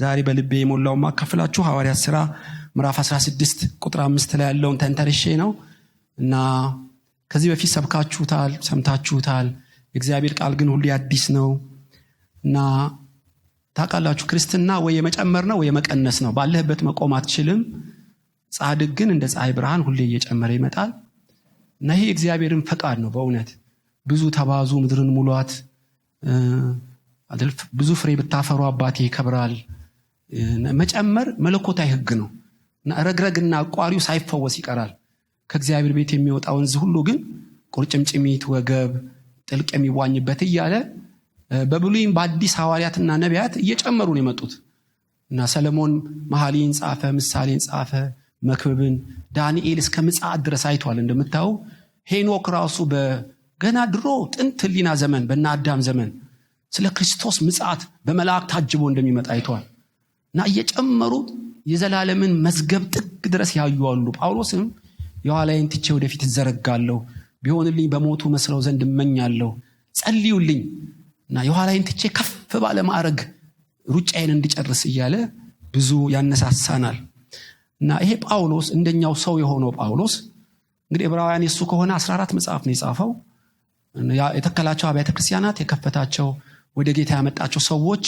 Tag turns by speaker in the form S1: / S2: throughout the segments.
S1: ዛሬ በልቤ የሞላው ማካፈላችሁ ሐዋርያት ሥራ ምዕራፍ 16 ቁጥር 5 ላይ ያለውን ተንተርሼ ነው እና ከዚህ በፊት ሰብካችሁታል፣ ሰምታችሁታል። የእግዚአብሔር ቃል ግን ሁሉ አዲስ ነው እና ታውቃላችሁ ክርስትና ወይ የመጨመር ነው ወይ የመቀነስ ነው። ባለህበት መቆም አትችልም። ጻድቅ ግን እንደ ፀሐይ ብርሃን ሁሌ እየጨመረ ይመጣል እና ይሄ እግዚአብሔርን ፈቃድ ነው። በእውነት ብዙ ተባዙ ምድርን ሙሏት፣ ብዙ ፍሬ ብታፈሩ አባቴ ይከብራል። መጨመር መለኮታዊ ሕግ ነው እና ረግረግና አቋሪው ሳይፈወስ ይቀራል። ከእግዚአብሔር ቤት የሚወጣ ወንዝ ሁሉ ግን ቁርጭምጭሚት፣ ወገብ፣ ጥልቅ የሚዋኝበት እያለ በብሉይም በአዲስ ሐዋርያትና ነቢያት እየጨመሩ ነው የመጡት እና ሰለሞን መኃልይን ጻፈ፣ ምሳሌን ጻፈ፣ መክብብን፣ ዳንኤል እስከ ምጽአት ድረስ አይቷል። እንደምታው ሄኖክ ራሱ በገና ድሮ ጥንት ሕሊና ዘመን በእነ አዳም ዘመን ስለ ክርስቶስ ምጽአት በመላእክት ታጅቦ እንደሚመጣ አይቷል እና እየጨመሩ የዘላለምን መዝገብ ጥግ ድረስ ያዩ አሉ። ጳውሎስም የኋላዬን ትቼ ወደፊት እዘረጋለሁ፣ ቢሆንልኝ በሞቱ መስለው ዘንድ እመኛለሁ፣ ጸልዩልኝ እና የኋላዬን ትቼ ከፍ ባለ ማዕረግ ሩጫዬን እንድጨርስ እያለ ብዙ ያነሳሳናል። እና ይሄ ጳውሎስ እንደኛው ሰው የሆነው ጳውሎስ እንግዲህ ዕብራውያን የሱ ከሆነ 14 መጽሐፍ ነው የጻፈው። የተከላቸው አብያተ ክርስቲያናት የከፈታቸው ወደ ጌታ ያመጣቸው ሰዎች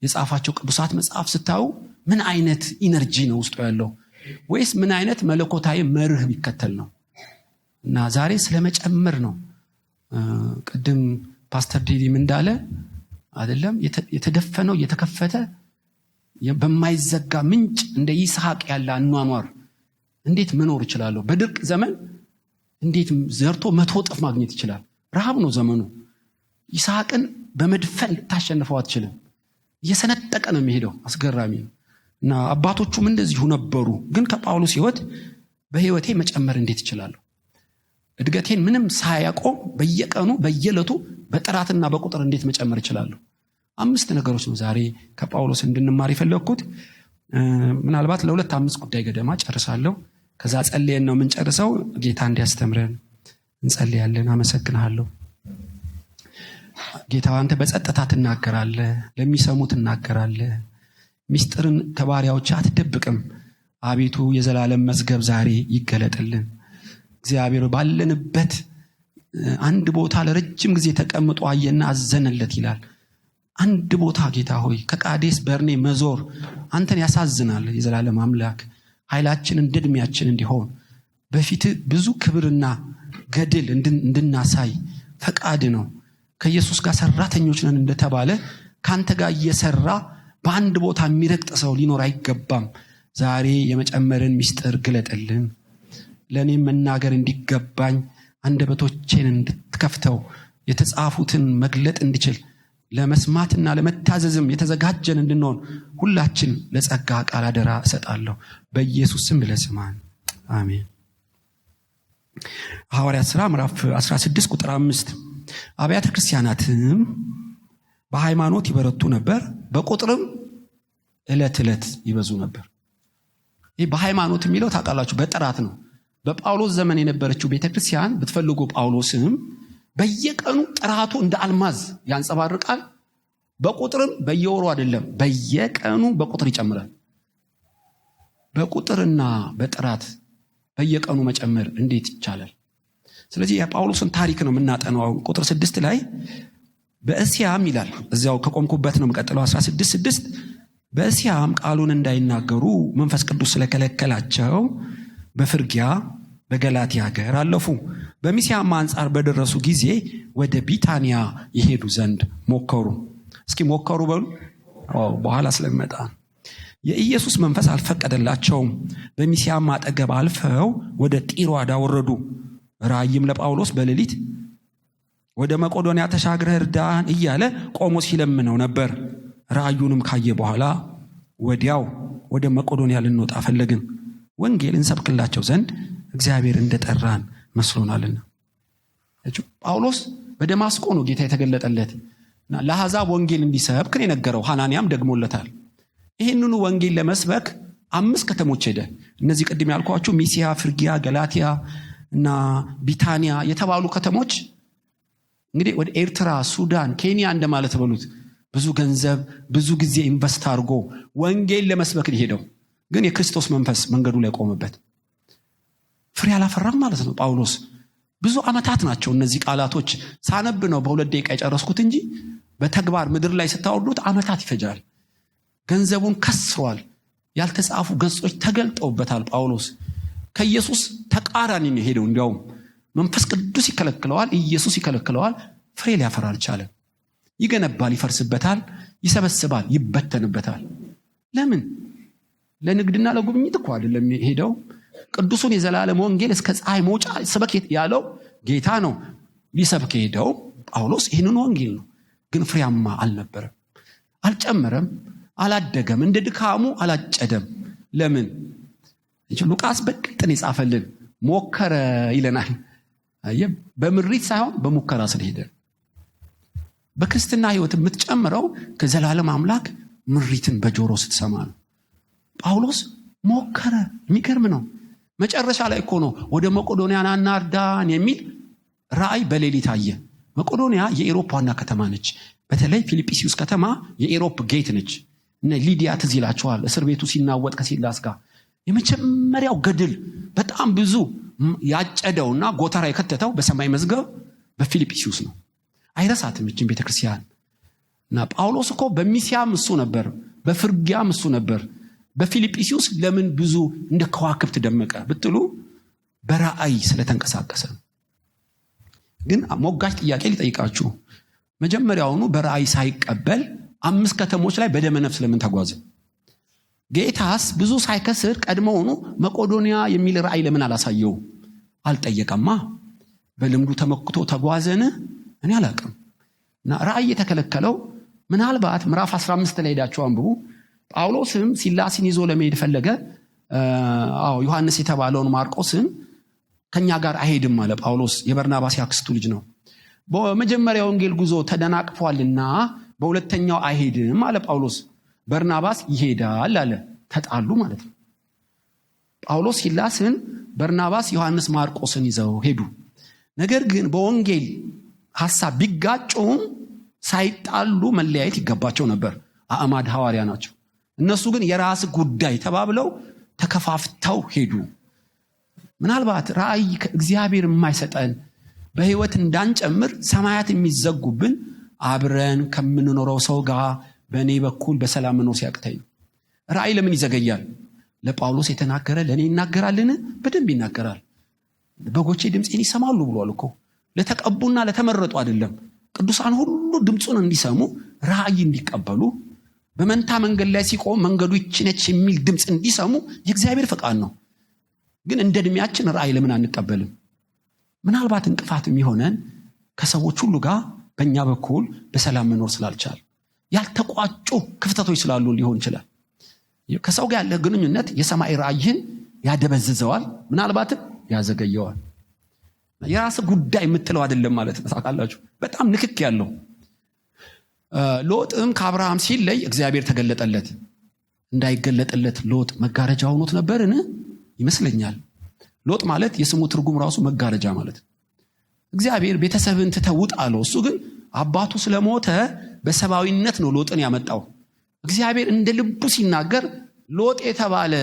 S1: የጻፋቸው ቅዱሳት መጽሐፍ ስታዩ ምን አይነት ኢነርጂ ነው ውስጡ ያለው? ወይስ ምን አይነት መለኮታዊ መርህ ቢከተል ነው? እና ዛሬ ስለመጨመር ነው። ቅድም ፓስተር ዲዲም እንዳለ አይደለም የተደፈነው የተከፈተ በማይዘጋ ምንጭ እንደ ይስሐቅ ያለ አኗኗር እንዴት መኖር ይችላል? በድርቅ ዘመን እንዴት ዘርቶ 100 እጥፍ ማግኘት ይችላል? ረሃብ ነው ዘመኑ። ይስሐቅን በመድፈን ልታሸንፈው አትችልም። እየሰነጠቀ ነው የሚሄደው። አስገራሚ ነው። እና አባቶቹም እንደዚሁ ነበሩ። ግን ከጳውሎስ ሕይወት በሕይወቴ መጨመር እንዴት ይችላል? እድገቴን ምንም ሳያቆም በየቀኑ በየዕለቱ በጥራትና በቁጥር እንዴት መጨመር ይችላል? 5 ነገሮች ነው ዛሬ ከጳውሎስ እንድንማር የፈለግኩት። ምናልባት ለ2-5 ጉዳይ ገደማ ጨርሳለሁ። ከዛ ጸልየን ነው የምንጨርሰው። ጌታ እንዲያስተምረን እንጸልያለን። አመሰግናለሁ ጌታ። አንተ በጸጥታ ትናገራለህ፣ ለሚሰሙ ትናገራለህ። ሚስጥርን ከባሪያዎች አትደብቅም። አቤቱ የዘላለም መዝገብ ዛሬ ይገለጥልን። እግዚአብሔር ባለንበት አንድ ቦታ ለረጅም ጊዜ ተቀምጦ አየና አዘነለት ይላል። አንድ ቦታ ጌታ ሆይ ከቃዴስ በርኔ መዞር አንተን ያሳዝናል። የዘላለም አምላክ ኃይላችን እንደ ዕድሜያችን እንዲሆን በፊት ብዙ ክብርና ገድል እንድናሳይ ፈቃድ ነው። ከኢየሱስ ጋር ሰራተኞች ነን እንደተባለ ካንተ ጋር እየሰራ በአንድ ቦታ የሚረግጥ ሰው ሊኖር አይገባም። ዛሬ የመጨመርን ሚስጥር ግለጥልን። ለእኔም መናገር እንዲገባኝ አንደበቶቼን እንድትከፍተው የተጻፉትን መግለጥ እንድችል ለመስማትና ለመታዘዝም የተዘጋጀን እንድንሆን ሁላችን ለጸጋ ቃል አደራ እሰጣለሁ። በኢየሱስ ስም ብለህ ስማን። አሜን። ሐዋርያት ሥራ ምዕራፍ 16 ቁጥር 5 አብያተ ክርስቲያናትም በሃይማኖት ይበረቱ ነበር፣ በቁጥርም ዕለት ዕለት ይበዙ ነበር። ይህ በሃይማኖት የሚለው ታውቃላችሁ በጥራት ነው። በጳውሎስ ዘመን የነበረችው ቤተክርስቲያን ብትፈልጉ ጳውሎስም በየቀኑ ጥራቱ እንደ አልማዝ ያንጸባርቃል። በቁጥርም በየወሩ አይደለም፣ በየቀኑ በቁጥር ይጨምራል። በቁጥርና በጥራት በየቀኑ መጨመር እንዴት ይቻላል? ስለዚህ የጳውሎስን ታሪክ ነው የምናጠናው። ቁጥር 6 ላይ በእስያም ይላል። እዚያው ከቆምኩበት ነው የምቀጥለው። 16:6 በእስያም ቃሉን እንዳይናገሩ መንፈስ ቅዱስ ስለከለከላቸው በፍርጊያ በገላትያ ሀገር አለፉ። በሚስያም አንጻር በደረሱ ጊዜ ወደ ቢታንያ ይሄዱ ዘንድ ሞከሩ። እስኪ ሞከሩ በሉ። በኋላ ስለሚመጣ የኢየሱስ መንፈስ አልፈቀደላቸውም። በሚስያም አጠገብ አልፈው ወደ ጢሮአዳ ወረዱ። ራእይም ለጳውሎስ በሌሊት ወደ መቄዶንያ ተሻግረህ እርዳን እያለ ቆሞ ሲለምነው ነበር። ራእዩንም ካየ በኋላ ወዲያው ወደ መቄዶንያ ልንወጣ ፈለግን፣ ወንጌል እንሰብክላቸው ዘንድ እግዚአብሔር እንደጠራን መስሎናልና። ጳውሎስ በደማስቆ ነው ጌታ የተገለጠለት እና ለአሕዛብ ወንጌል እንዲሰብክ ነው የነገረው። ሐናንያም ደግሞለታል። ይህንኑ ወንጌል ለመስበክ 5 ከተሞች ሄደ። እነዚህ ቅድም ያልኳችሁ ሚስያ፣ ፍርጊያ፣ ገላትያ እና ቢታንያ የተባሉ ከተሞች እንግዲህ ወደ ኤርትራ፣ ሱዳን፣ ኬንያ እንደማለት በሉት ብዙ ገንዘብ ብዙ ጊዜ ኢንቨስት አድርጎ ወንጌል ለመስበክ ሄደው ግን የክርስቶስ መንፈስ መንገዱ ላይ ቆመበት። ፍሬ አላፈራም ማለት ነው። ጳውሎስ ብዙ አመታት ናቸው እነዚህ ቃላቶች ሳነብ ነው በ2 ደቂቃ የጨረስኩት እንጂ በተግባር ምድር ላይ ስታወርዱት አመታት ይፈጃል። ገንዘቡን ከስሯል። ያልተጻፉ ገጾች ተገልጠውበታል። ጳውሎስ ከኢየሱስ ተቃራኒ ነው ሄደው። እንዲያውም መንፈስ ቅዱስ ይከለክለዋል፣ ኢየሱስ ይከለክለዋል። ፍሬ ሊያፈራ አልቻለም። ይገነባል፣ ይፈርስበታል፣ ይሰበስባል፣ ይበተንበታል። ለምን? ለንግድና ለጉብኝት እኮ አይደለም ሄደው። ቅዱሱን የዘላለም ወንጌል እስከ ፀሐይ መውጫ ሰበክ ያለው ጌታ ነው። ሊሰብክ ሄደው ጳውሎስ ይህንን ወንጌል ነው። ግን ፍሬያማ አልነበረም፣ አልጨመረም፣ አላደገም፣ እንደ ድካሙ አላጨደም። ለምን? ሉቃስ በቅጥን የጻፈልን ሞከረ ይለናል። በምሪት ሳይሆን በሙከራ ስለሄደ። በክርስትና ህይወት የምትጨምረው ከዘላለም አምላክ ምሪትን በጆሮ ስትሰማ ነው። ጳውሎስ ሞከረ። የሚገርም ነው። መጨረሻ ላይ እኮ ነው ወደ መቄዶንያ ናና እርዳን የሚል ራእይ በሌሊት አየ። መቄዶንያ የኤሮፕ ዋና ከተማ ነች። በተለይ ፊልጵስዩስ ከተማ የኤሮፕ ጌት ነች። እነ ሊዲያ ትዝ ይላቸዋል። እስር ቤቱ ሲናወጥ ከሲላስ ጋር የመጀመሪያው ገድል በጣም ብዙ ያጨደውና ጎተራ የከተተው በሰማይ መዝገብ በፊልጵስዩስ ነው። አይረሳትም እቺን ቤተክርስቲያን። እና ጳውሎስ እኮ በሚሲያም እሱ ነበር፣ በፍርጊያም እሱ ነበር። በፊልጵስዩስ ለምን ብዙ እንደ ከዋክብት ደመቀ ብትሉ በራእይ ስለተንቀሳቀሰ። ግን ሞጋች ጥያቄ ሊጠይቃችሁ፣ መጀመሪያውኑ በራእይ ሳይቀበል 5 ከተሞች ላይ በደመ ነፍስ ለምን ተጓዘ? ጌታስ ብዙ ሳይከስር ቀድሞውኑ መቄዶንያ የሚል ራእይ ለምን አላሳየው? አልጠየቀማ። በልምዱ ተመክቶ ተጓዘን? እኔ አላውቅም። እና ራእይ የተከለከለው ምናልባት ምዕራፍ 15 ላይ ሄዳችሁ አንብቡ። ጳውሎስም ሲላስን ይዞ ለመሄድ ፈለገ። ዮሐንስ የተባለውን ማርቆስን ከኛ ጋር አይሄድም አለ ጳውሎስ። የበርናባስ ያክስቱ ልጅ ነው። በመጀመሪያው ወንጌል ጉዞ ተደናቅፏልና በሁለተኛው አይሄድም አለ ጳውሎስ። በርናባስ ይሄዳል አለ። ተጣሉ ማለት ነው። ጳውሎስ ሲላስን፣ በርናባስ ዮሐንስ ማርቆስን ይዘው ሄዱ። ነገር ግን በወንጌል ሐሳብ ቢጋጩም ሳይጣሉ መለያየት ይገባቸው ነበር። አእማድ ሐዋርያ ናቸው። እነሱ ግን የራስ ጉዳይ ተባብለው ተከፋፍተው ሄዱ። ምናልባት ራእይ እግዚአብሔር የማይሰጠን በህይወት እንዳንጨምር ሰማያት የሚዘጉብን አብረን ከምንኖረው ሰው ጋር በእኔ በኩል በሰላም መኖር ሲያቅተኝ ነው። ራእይ ለምን ይዘገያል? ለጳውሎስ የተናገረ ለእኔ ይናገራልን? በደንብ ይናገራል። በጎቼ ድምፄን ይሰማሉ ብሏል እኮ። ለተቀቡና ለተመረጡ አይደለም። ቅዱሳን ሁሉ ድምፁን እንዲሰሙ ራእይ እንዲቀበሉ በመንታ መንገድ ላይ ሲቆም መንገዱ ይህች ነች የሚል ድምፅ እንዲሰሙ የእግዚአብሔር ፈቃድ ነው። ግን እንደ ዕድሜያችን ራእይ ለምን አንቀበልም? ምናልባት እንቅፋት የሚሆነን ከሰዎች ሁሉ ጋር በእኛ በኩል በሰላም መኖር ስላልቻል ያልተቋጩ ክፍተቶች ስላሉ ሊሆን ይችላል። ከሰው ጋር ያለ ግንኙነት የሰማይ ራእይን ያደበዝዘዋል፣ ምናልባትም ያዘገየዋል። የራስ ጉዳይ የምትለው አይደለም ማለት ነው። ታውቃላችሁ፣ በጣም ንክክ ያለው። ሎጥም ከአብርሃም ሲለይ እግዚአብሔር ተገለጠለት። እንዳይገለጥለት ሎጥ መጋረጃ ሆኖት ነበርን? ይመስለኛል። ሎጥ ማለት የስሙ ትርጉም ራሱ መጋረጃ ማለት ነው። እግዚአብሔር ቤተሰብን ትተውጥ አለው። እሱ ግን አባቱ ስለሞተ በሰባዊነት ነው ሎጥን ያመጣው። እግዚአብሔር እንደ ልቡ ሲናገር ሎጥ የተባለ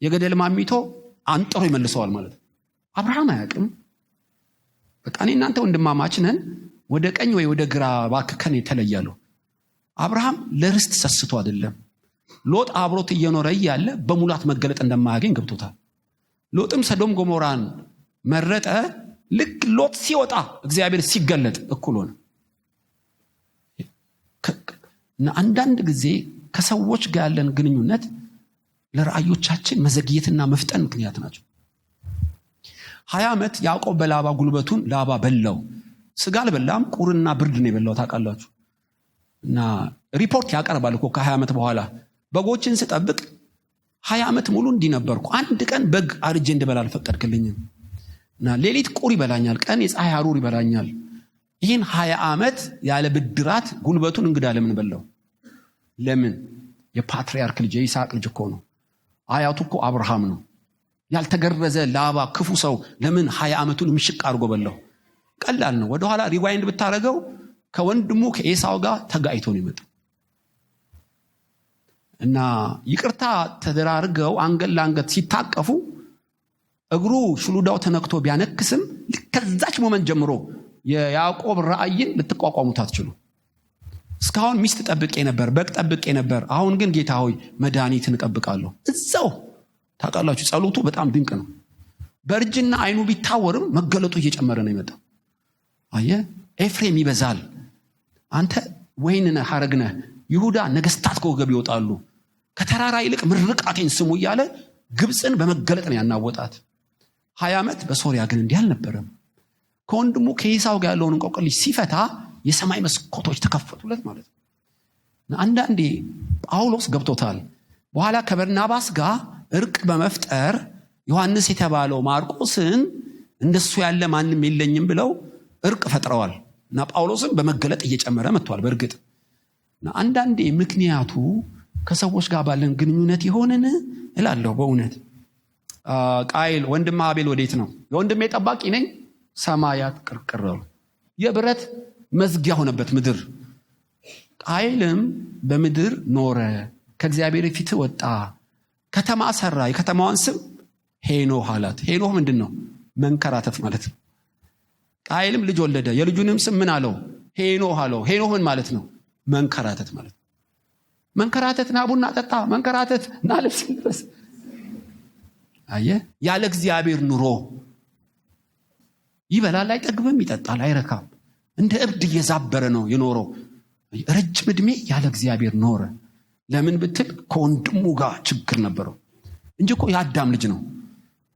S1: የገደል ማሚቶ አንጥሮ ይመልሰዋል ማለት ነው። አብርሃም አያውቅም። በቃ እኔ እናንተ ወንድማማች ነን፣ ወደ ቀኝ ወይ ወደ ግራ እባክህ ከኔ ተለያለሁ። አብርሃም ለርስት ሰስቶ አይደለም። ሎጥ አብሮት እየኖረ ያለ በሙላት መገለጥ እንደማያገኝ ገብቶታል። ሎጥም ሰዶም ጎሞራን መረጠ። ልክ ሎጥ ሲወጣ እግዚአብሔር ሲገለጥ እኩል ሆነ። እና አንዳንድ ጊዜ ከሰዎች ጋር ያለን ግንኙነት ለራእዮቻችን መዘግየትና መፍጠን ምክንያት ናቸው። 20 ዓመት ያዕቆብ በላባ ጉልበቱን ላባ በላው። ስጋ አልበላም፣ ቁርና ብርድ ነው የበላው። ታውቃላችሁ። እና ሪፖርት ያቀርባል እኮ ከ20 ዓመት በኋላ በጎችን ስጠብቅ 20 ዓመት ሙሉ እንዲነበርኩ አንድ ቀን በግ አርጄ እንድበላ አልፈቀድክልኝም። እና ሌሊት ቁር ይበላኛል፣ ቀን የፀሐይ ሐሩር ይበላኛል። ይህን 20 ዓመት ያለ ብድራት ጉልበቱን እንግዳ ለምን በላው? ለምን? የፓትሪያርክ ልጅ የይስሐቅ ልጅ እኮ ነው። አያቱ እኮ አብርሃም ነው። ያልተገረዘ ላባ ክፉ ሰው ለምን 20 ዓመቱን ምሽቅ አድርጎ በላው? ቀላል ነው። ወደኋላ ሪዋይንድ ብታረገው ከወንድሙ ከኤሳው ጋር ተጋይቶ ነው የመጣው። እና ይቅርታ ተደራርገው አንገት ለአንገት ሲታቀፉ እግሩ ሽሉዳው ተነክቶ ቢያነክስም ከዛች ሞመንት ጀምሮ የያዕቆብ ራእይን ልትቋቋሙት አትችሉ። እስካሁን ሚስት ጠብቄ ነበር፣ በግ ጠብቄ ነበር፣ አሁን ግን ጌታ ሆይ መድኃኒትን እጠብቃለሁ። እዛው ታውቃላችሁ፣ ጸሎቱ በጣም ድንቅ ነው። በእርጅና አይኑ ቢታወርም መገለጡ እየጨመረ ነው የመጣው። አየህ፣ ኤፍሬም ይበዛል፣ አንተ ወይን ነህ ሐረግ ነህ፣ ይሁዳ ነገስታት ከወገብ ይወጣሉ፣ ከተራራ ይልቅ ምርቃቴን ስሙ እያለ ግብፅን በመገለጥ ነው ያናወጣት። 20 ዓመት በሶሪያ ግን እንዲህ አልነበረም። ከወንድሙ ከኤሳው ጋር ያለውን እንቆቅልሽ ሲፈታ የሰማይ መስኮቶች ተከፈቱለት ማለት ነው። አንዳንዴ ጳውሎስ ገብቶታል። በኋላ ከበርናባስ ጋር እርቅ በመፍጠር ዮሐንስ የተባለው ማርቆስን እንደሱ ያለ ማንም የለኝም ብለው እርቅ ፈጥረዋል እና ጳውሎስን በመገለጥ እየጨመረ መጥቷል። በእርግጥ አንዳንዴ ምክንያቱ ከሰዎች ጋር ባለን ግንኙነት ይሆንን እላለሁ። በእውነት ቃይል ወንድም አቤል ወዴት ነው? የወንድሜ ጠባቂ ነኝ። ሰማያት ቅርቅረው የብረት መዝጊያ ሆነበት ምድር። ቃይልም በምድር ኖረ፣ ከእግዚአብሔር ፊት ወጣ፣ ከተማ ሰራ። የከተማዋን ስም ሄኖህ አላት። ሄኖህ ምንድን ነው? መንከራተት ማለት ነው። ቃይልም ልጅ ወለደ፣ የልጁንም ስም ምን አለው? ሄኖህ አለው። ሄኖህ ምን ማለት ነው? መንከራተት ማለት ነው። መንከራተት ና ቡና ጠጣ፣ መንከራተት ና ልብስ ልበስ። አየህ፣ ያለ እግዚአብሔር ኑሮ ይበላል አይጠግብም፣ ይጠጣል አይረካም፣ እንደ እብድ እየዛበረ ነው የኖረው። ረጅም ዕድሜ ያለ እግዚአብሔር ኖረ። ለምን ብትል ከወንድሙ ጋር ችግር ነበረው እንጂ እኮ የአዳም ልጅ ነው።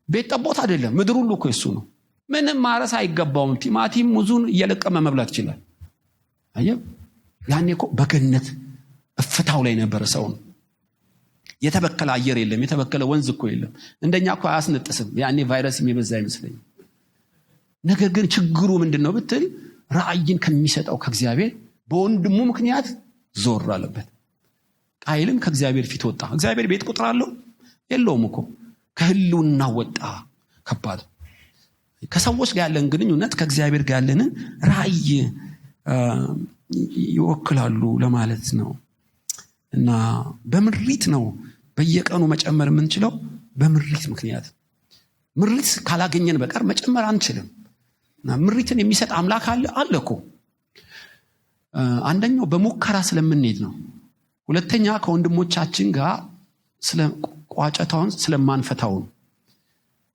S1: ቤት ጠቦት አይደለም፣ ምድር ሁሉ እኮ የሱ ነው። ምንም ማረስ አይገባውም። ቲማቲም ሙዙን እየለቀመ መብላት ይችላል። አየህ፣ ያኔ እኮ በገነት እፍታው ላይ ነበረ። ሰው ነው። የተበከለ አየር የለም፣ የተበከለ ወንዝ እኮ የለም። እንደኛ እኮ አያስነጥስም። ያኔ ቫይረስ የሚበዛ አይመስለኝም። ነገር ግን ችግሩ ምንድን ነው ብትል ራእይን ከሚሰጠው ከእግዚአብሔር በወንድሙ ምክንያት ዞር አለበት። ቃይልም ከእግዚአብሔር ፊት ወጣ። እግዚአብሔር ቤት ቁጥር አለው የለውም እኮ፣ ከህልውና ወጣ። ከባድ ከሰዎች ጋር ያለን ግንኙነት ከእግዚአብሔር ጋር ያለንን ራእይ ይወክላሉ ለማለት ነው። እና በምሪት ነው በየቀኑ መጨመር የምንችለው። በምሪት ምክንያት ምሪት ካላገኘን በቀር መጨመር አንችልም። እና ምሪትን የሚሰጥ አምላክ አለ እኮ። አንደኛው በሙከራ ስለምንሄድ ነው። ሁለተኛ ከወንድሞቻችን ጋር ስለ ቋጨታውን ስለማንፈታው።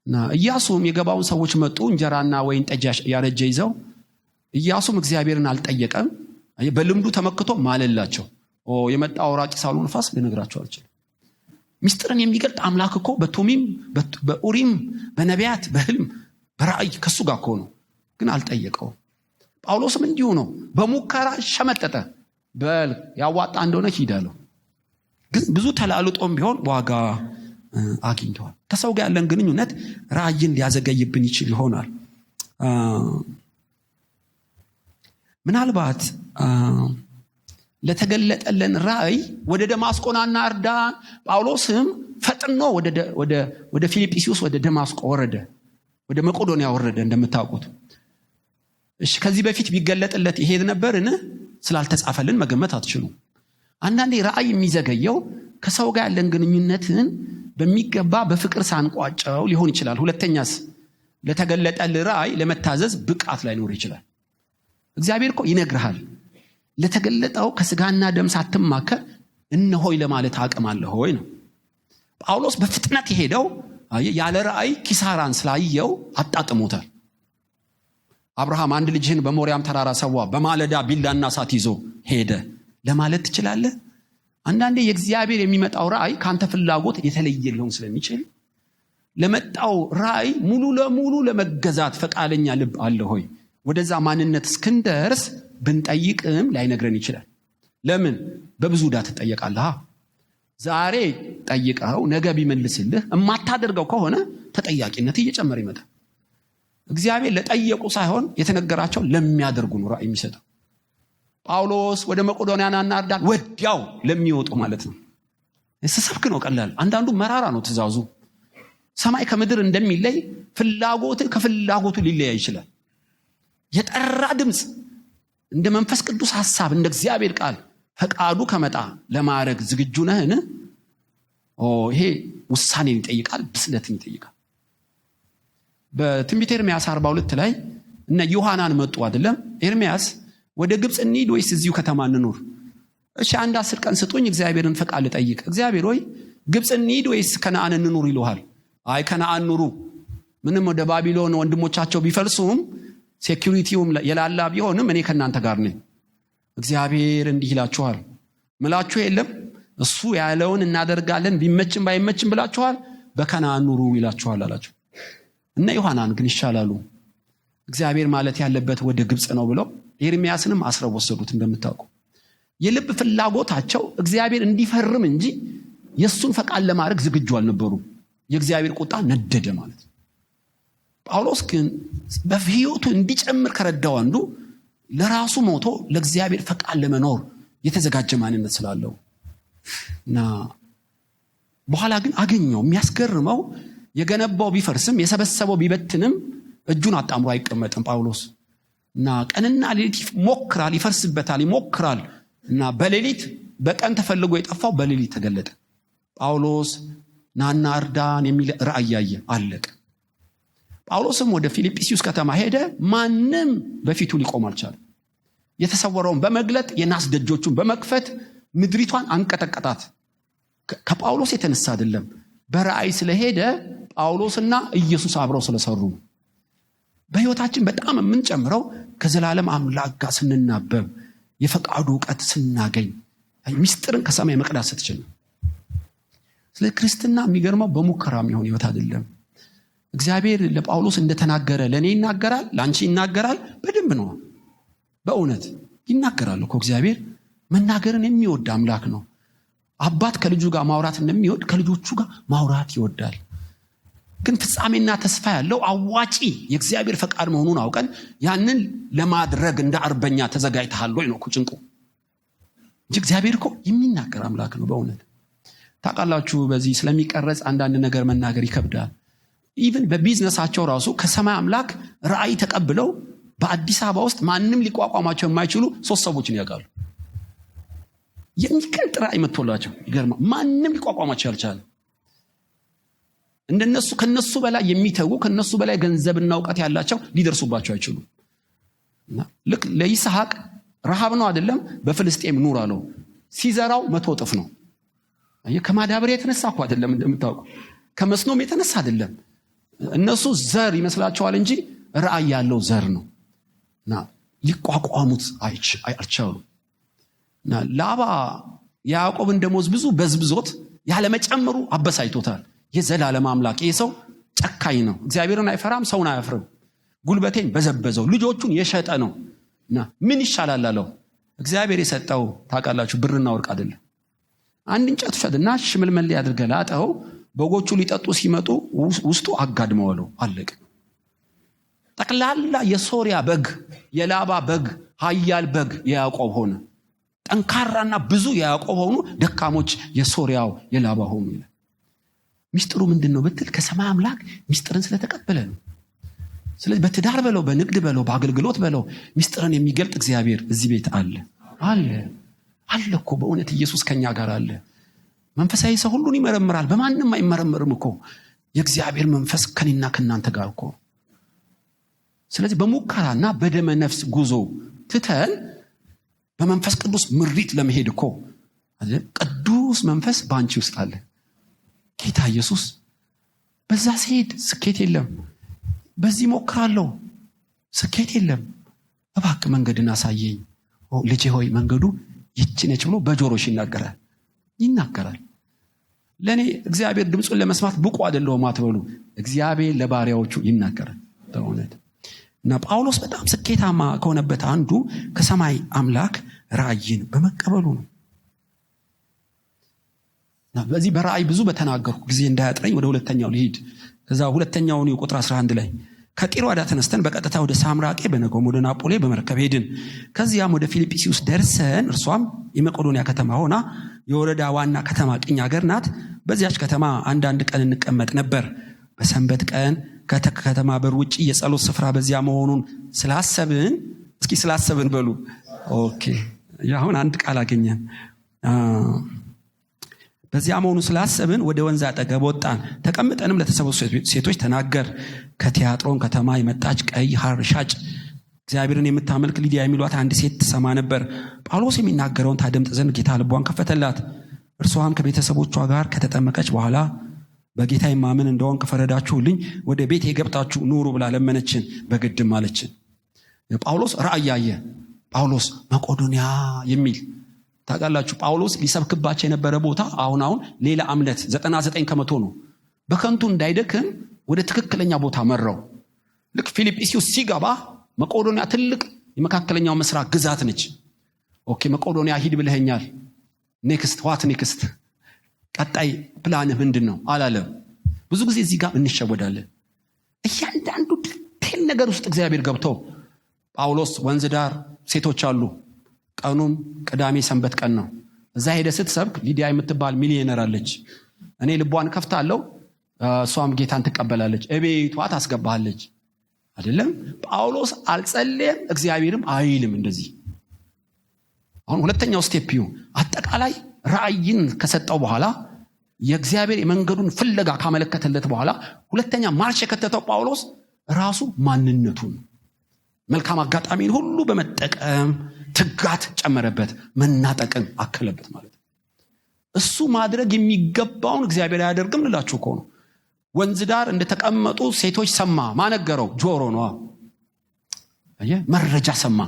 S1: እና ኢያሱም የገባውን ሰዎች መጡ፣ እንጀራና ወይን ጠጅ ያረጀ ይዘው። ኢያሱም እግዚአብሔርን አልጠየቀም። በልምዱ ተመክቶ ማለላቸው። የመጣው አውራቂ ሳውሎ ንፋስ ልነግራቸው አልችልም። ሚስጥርን የሚገልጥ አምላክ እኮ በቱሚም በኡሪም በነቢያት በህልም በራእይ ከሱ ጋር እኮ ነው፣ ግን አልጠየቀው። ጳውሎስም እንዲሁ ነው። በሙከራ ሸመጠጠ። በል ያዋጣ እንደሆነ ሂዳለሁ። ግን ብዙ ተላልጦም ቢሆን ዋጋ አግኝተዋል። ከሰው ጋር ያለን ግንኙነት ራእይን ሊያዘገይብን ይችል ይሆናል። ምናልባት ለተገለጠለን ራእይ ወደ ደማስቆና እርዳን። ጳውሎስም ፈጥኖ ወደ ፊልጵስዩስ ወደ ደማስቆ ወረደ፣ ወደ መቄዶንያ ወረደ። እንደምታውቁት እሺ፣ ከዚህ በፊት ቢገለጥለት ይሄድ ነበርን? ስላልተጻፈልን መገመት አትችሉም። አንዳንዴ ራእይ የሚዘገየው ከሰው ጋር ያለን ግንኙነትን በሚገባ በፍቅር ሳንቋጨው ሊሆን ይችላል። ሁለተኛስ ለተገለጠልህ ራእይ ለመታዘዝ ብቃት ላይኖር ይችላል። እግዚአብሔር እኮ ይነግርሃል። ለተገለጠው ከስጋና ደም ሳትማከር እነሆይ ለማለት አቅም አለ ሆይ ነው። ጳውሎስ በፍጥነት የሄደው ያለ ራእይ ኪሳራን ስላየው አጣጥሞታል። አብርሃም አንድ ልጅህን በሞሪያም ተራራ ሰዋ፣ በማለዳ ቢላና እሳት ይዞ ሄደ ለማለት ትችላለህ። አንዳንዴ የእግዚአብሔር የሚመጣው ራእይ ካንተ ፍላጎት የተለየ ሊሆን ስለሚችል ለመጣው ራእይ ሙሉ ለሙሉ ለመገዛት ፈቃደኛ ልብ አለ ሆይ? ወደዛ ማንነት እስክንደርስ ብንጠይቅም ላይነግረን ይችላል። ለምን? በብዙ ዕዳ ትጠየቃለህ። ዛሬ ጠይቀው ነገ ቢመልስልህ የማታደርገው ከሆነ ተጠያቂነት እየጨመረ ይመጣል። እግዚአብሔር ለጠየቁ ሳይሆን የተነገራቸው ለሚያደርጉ ነው ራእይ የሚሰጠው። ጳውሎስ ወደ መቄዶንያና እርዳን ወዲያው ለሚወጡ ማለት ነው። ስሰብክ ነው ቀላል። አንዳንዱ መራራ ነው ትእዛዙ። ሰማይ ከምድር እንደሚለይ ፍላጎት ከፍላጎቱ ሊለያ ይችላል። የጠራ ድምፅ እንደ መንፈስ ቅዱስ ሐሳብ እንደ እግዚአብሔር ቃል ፈቃዱ ከመጣ ለማድረግ ዝግጁ ነህን? ይሄ ውሳኔን ይጠይቃል፣ ብስለትን ይጠይቃል። በትንቢተ ኤርምያስ 42 ላይ እነ ዮሐናን መጡ አይደለም? ኤርምያስ ወደ ግብጽ እንሂድ ወይስ እዚሁ ከተማ እንኑር? እሺ አንድ 10 ቀን ስጡኝ እግዚአብሔርን ፈቃድ ልጠይቅ። እግዚአብሔር ሆይ ግብጽ እንሂድ ወይስ ከነዓን እንኑር ይሉሃል። አይ ከነዓን ኑሩ። ምንም ወደ ባቢሎን ወንድሞቻቸው ቢፈልሱም ሴኩሪቲውም የላላ ቢሆንም እኔ ከናንተ ጋር ነኝ። እግዚአብሔር እንዲህ ይላችኋል፣ ምላችሁ የለም እሱ ያለውን እናደርጋለን ቢመችም ባይመችም ብላችኋል፣ በከነዓን ኑሩ ይላችኋል አላቸው። እነ ዮሐናን ግን ይሻላሉ። እግዚአብሔር ማለት ያለበት ወደ ግብጽ ነው ብለው ኤርምያስንም አስረው ወሰዱት። እንደምታውቁ የልብ ፍላጎታቸው እግዚአብሔር እንዲፈርም እንጂ የሱን ፈቃድ ለማድረግ ዝግጁ አልነበሩም። የእግዚአብሔር ቁጣ ነደደ ማለት ነው። ጳውሎስ ግን በሕይወቱ እንዲጨምር ከረዳው አንዱ ለራሱ ሞቶ ለእግዚአብሔር ፈቃድ ለመኖር የተዘጋጀ ማንነት ስላለው እና በኋላ ግን አገኘው። የሚያስገርመው የገነባው ቢፈርስም የሰበሰበው ቢበትንም እጁን አጣምሮ አይቀመጥም ጳውሎስ እና ቀንና ሌሊት ይሞክራል፣ ይፈርስበታል፣ ይሞክራል እና በሌሊት በቀን ተፈልጎ የጠፋው በሌሊት ተገለጠ። ጳውሎስ ናና እርዳን የሚል ራእይ ያየ፣ አለቀ። ጳውሎስም ወደ ፊልጵስዩስ ከተማ ሄደ። ማንም በፊቱ ሊቆም አልቻለም። የተሰወረውን በመግለጥ የናስ ደጆቹን በመክፈት ምድሪቷን አንቀጠቀጣት። ከጳውሎስ የተነሳ አይደለም፣ በራእይ ስለሄደ ጳውሎስና ኢየሱስ አብረው ስለሰሩ። በህይወታችን በጣም የምንጨምረው ከዘላለም አምላክ ጋር ስንናበብ፣ የፈቃዱ ዕውቀት ስናገኝ፣ ሚስጥርን ከሰማይ መቅዳት ስትችል። ስለ ክርስትና የሚገርመው በሙከራ የሚሆን ህይወት አይደለም። እግዚአብሔር ለጳውሎስ እንደተናገረ ለኔ ይናገራል፣ ላንቺ ይናገራል። በደንብ ነው፣ በእውነት ይናገራል እኮ። እግዚአብሔር መናገርን የሚወድ አምላክ ነው። አባት ከልጁ ጋር ማውራት እንደሚወድ ከልጆቹ ጋር ማውራት ይወዳል። ግን ፍጻሜና ተስፋ ያለው አዋጪ የእግዚአብሔር ፈቃድ መሆኑን አውቀን ያንን ለማድረግ እንደ አርበኛ ተዘጋጅተሃል ወይ ነው ጭንቁ እንጂ እግዚአብሔር እኮ የሚናገር አምላክ ነው በእውነት። ታውቃላችሁ በዚህ ስለሚቀረጽ አንዳንድ ነገር መናገር ይከብዳል። ኢቭን በቢዝነሳቸው ራሱ ከሰማይ አምላክ ራእይ ተቀብለው በአዲስ አበባ ውስጥ ማንም ሊቋቋማቸው የማይችሉ 3 ሰዎችን ያውቃሉ። የሚቀልጥ ራእይ መጥቶላቸው ይገርማል። ማንም ሊቋቋማቸው ያልቻለ እንደነሱ ከነሱ በላይ የሚተጉ ከነሱ በላይ ገንዘብና ዕውቀት ያላቸው ሊደርሱባቸው አይችሉም። ልክ ለይስሐቅ ረሃብ ነው አይደለም፣ በፍልስጤም ኑር አለው። ሲዘራው 100 እጥፍ ነው። ከማዳበሪያ የተነሳ እኮ አይደለም፣ እንደምታውቁ ከመስኖም የተነሳ አይደለም። እነሱ ዘር ይመስላቸዋል እንጂ ራእይ ያለው ዘር ነው እና ሊቋቋሙት አልቻሉም። እና ላባ ያዕቆብን ደሞዝ ብዙ በዝብዞት ያለመጨመሩ አበሳይቶታል። የዘላለም አምላክ ይሄ ሰው ጨካኝ ነው፣ እግዚአብሔርን አይፈራም፣ ሰውን አያፍርም፣ ጉልበቴን በዘበዘው፣ ልጆቹን የሸጠ ነው እና ምን ይሻላል አለው። እግዚአብሔር የሰጠው ታውቃላችሁ ብርና ወርቅ አይደለም። አንድ እንጨት ውሰድና ሽምልመል አድርገህ ላጠው፣ በጎቹ ሊጠጡ ሲመጡ ውስጡ አጋድመዋለው፣ አለቀ። ጠቅላላ የሶሪያ በግ የላባ በግ ኃያል በግ የያዕቆብ ሆነ። ጠንካራና ብዙ የያዕቆብ ሆኑ፣ ደካሞች የሶሪያው የላባ ሆኑ ይላል። ሚስጥሩ ምንድነው ብትል ከሰማይ አምላክ ሚስጥርን ስለተቀበለ ነው። ስለዚህ በትዳር በለው፣ በንግድ በለው፣ በአገልግሎት በለው ሚስጥርን የሚገልጥ እግዚአብሔር እዚህ ቤት አለ እኮ በእውነት ኢየሱስ ከኛ ጋር አለ። መንፈሳዊ ሰው ሁሉን ይመረምራል፣ በማንም አይመረምርም እኮ። የእግዚአብሔር መንፈስ ከኔና ከናንተ ጋር እኮ። ስለዚህ በሙከራና በደመ ነፍስ ጉዞ ትተን በመንፈስ ቅዱስ ምሪት ለመሄድ እኮ ቅዱስ መንፈስ ባንቺ ውስጥ አለ። ጌታ ኢየሱስ በዛ ሲሄድ ስኬት የለም፣ በዚህ ሞክራለሁ ስኬት የለም፣ እባክህ መንገድን አሳየኝ ልጄ ሆይ መንገዱ ይህች ነች ብሎ በጆሮሽ ይናገራል። ለኔ እግዚአብሔር ድምጹን ለመስማት ብቁ አይደለሁም አትበሉ። እግዚአብሔር ለባሪያዎቹ ይናገራል በእውነት። እና ጳውሎስ በጣም ስኬታማ ከሆነበት አንዱ ከሰማይ አምላክ ራእይን በመቀበሉ ነው። እና በዚህ በራእይ ብዙ በተናገርኩ ጊዜ እንዳያጥረኝ ወደ ሁለተኛው ልሂድ። ከዛ ሁለተኛውን ቁጥር 11 ላይ ከጢሮአዳ ተነስተን በቀጥታ ወደ ሳምራቄ በነገውም ወደ ናጶሌ በመርከብ ሄድን። ከዚያም ወደ ፊልጵስዩስ ደርሰን እርሷም የመቄዶንያ ከተማ ሆና የወረዳ ዋና ከተማ ቅኝ ሀገር ናት። በዚያች ከተማ አንዳንድ ቀን እንቀመጥ ነበር። በሰንበት ቀን ከተማ በር ውጪ የጸሎት ስፍራ በዚያ መሆኑን ስላሰብን፣ እስኪ ስላሰብን በሉ። ኦኬ አሁን አንድ ቃል አገኘን። በዚያ መሆኑ ስላሰብን ወደ ወንዝ አጠገብ ወጣን። ተቀምጠንም ለተሰበሰቡ ሴቶች ተናገር። ከቲያጥሮን ከተማ የመጣች ቀይ ሐር ሻጭ እግዚአብሔርን የምታመልክ ሊዲያ የሚሏት አንድ ሴት ትሰማ ነበር። ጳውሎስ የሚናገረውን ታደምጥ ዘንድ ጌታ ልቧን ከፈተላት። እርሷም ከቤተሰቦቿ ጋር ከተጠመቀች በኋላ በጌታ የማምን እንደሆን ከፈረዳችሁልኝ ወደ ቤት የገብታችሁ ኑሩ ብላ ለመነችን፣ በግድም አለችን። ጳውሎስ ራእይ ያየ። ጳውሎስ መቄዶንያ የሚል ታውቃላችሁ፣ ጳውሎስ ሊሰብክባቸው የነበረ ቦታ አሁን ሌላ እምነት 99% ነው። በከንቱ እንዳይደክም ወደ ትክክለኛ ቦታ መራው። ልክ ፊልጵስዩስ ሲገባ መቄዶንያ ትልቅ የመካከለኛው ምስራቅ ግዛት ነች። ኦኬ መቄዶንያ ሂድ ብለኸኛል፣ ኔክስት ዋት ኔክስት፣ ቀጣይ ፕላንህ ምንድነው አላለም። ብዙ ጊዜ እዚህ ጋር እንሸወዳለን። እያንዳንዱ ዲቴል ነገር ውስጥ እግዚአብሔር ገብቶ ጳውሎስ ወንዝ ዳር ሴቶች አሉ። ቀኑም ቅዳሜ ሰንበት ቀን ነው። እዛ ሄደ ስትሰብክ ሊዲያ የምትባል ሚሊዮነር አለች። እኔ ልቧን ከፍታለሁ፣ እሷም ጌታን ትቀበላለች፣ እቤቷ ታስገባለች። አይደለም ጳውሎስ አልጸለየም፣ እግዚአብሔርም አይልም እንደዚህ። አሁን ሁለተኛው ስቴፕ አጠቃላይ ራእይን ከሰጠው በኋላ የእግዚአብሔር የመንገዱን ፍለጋ ካመለከተለት በኋላ ሁለተኛ ማርሽ የከተተው ጳውሎስ ራሱ ማንነቱን መልካም አጋጣሚን ሁሉ በመጠቀም ትጋት ጨመረበት፣ መናጠቅን አከለበት ማለት ነው። እሱ ማድረግ የሚገባውን እግዚአብሔር አያደርግም ልላችሁ እኮ ነው። ወንዝ ዳር እንደተቀመጡ ሴቶች ሰማ። ማነገረው? ጆሮ ነው። መረጃ ሰማ።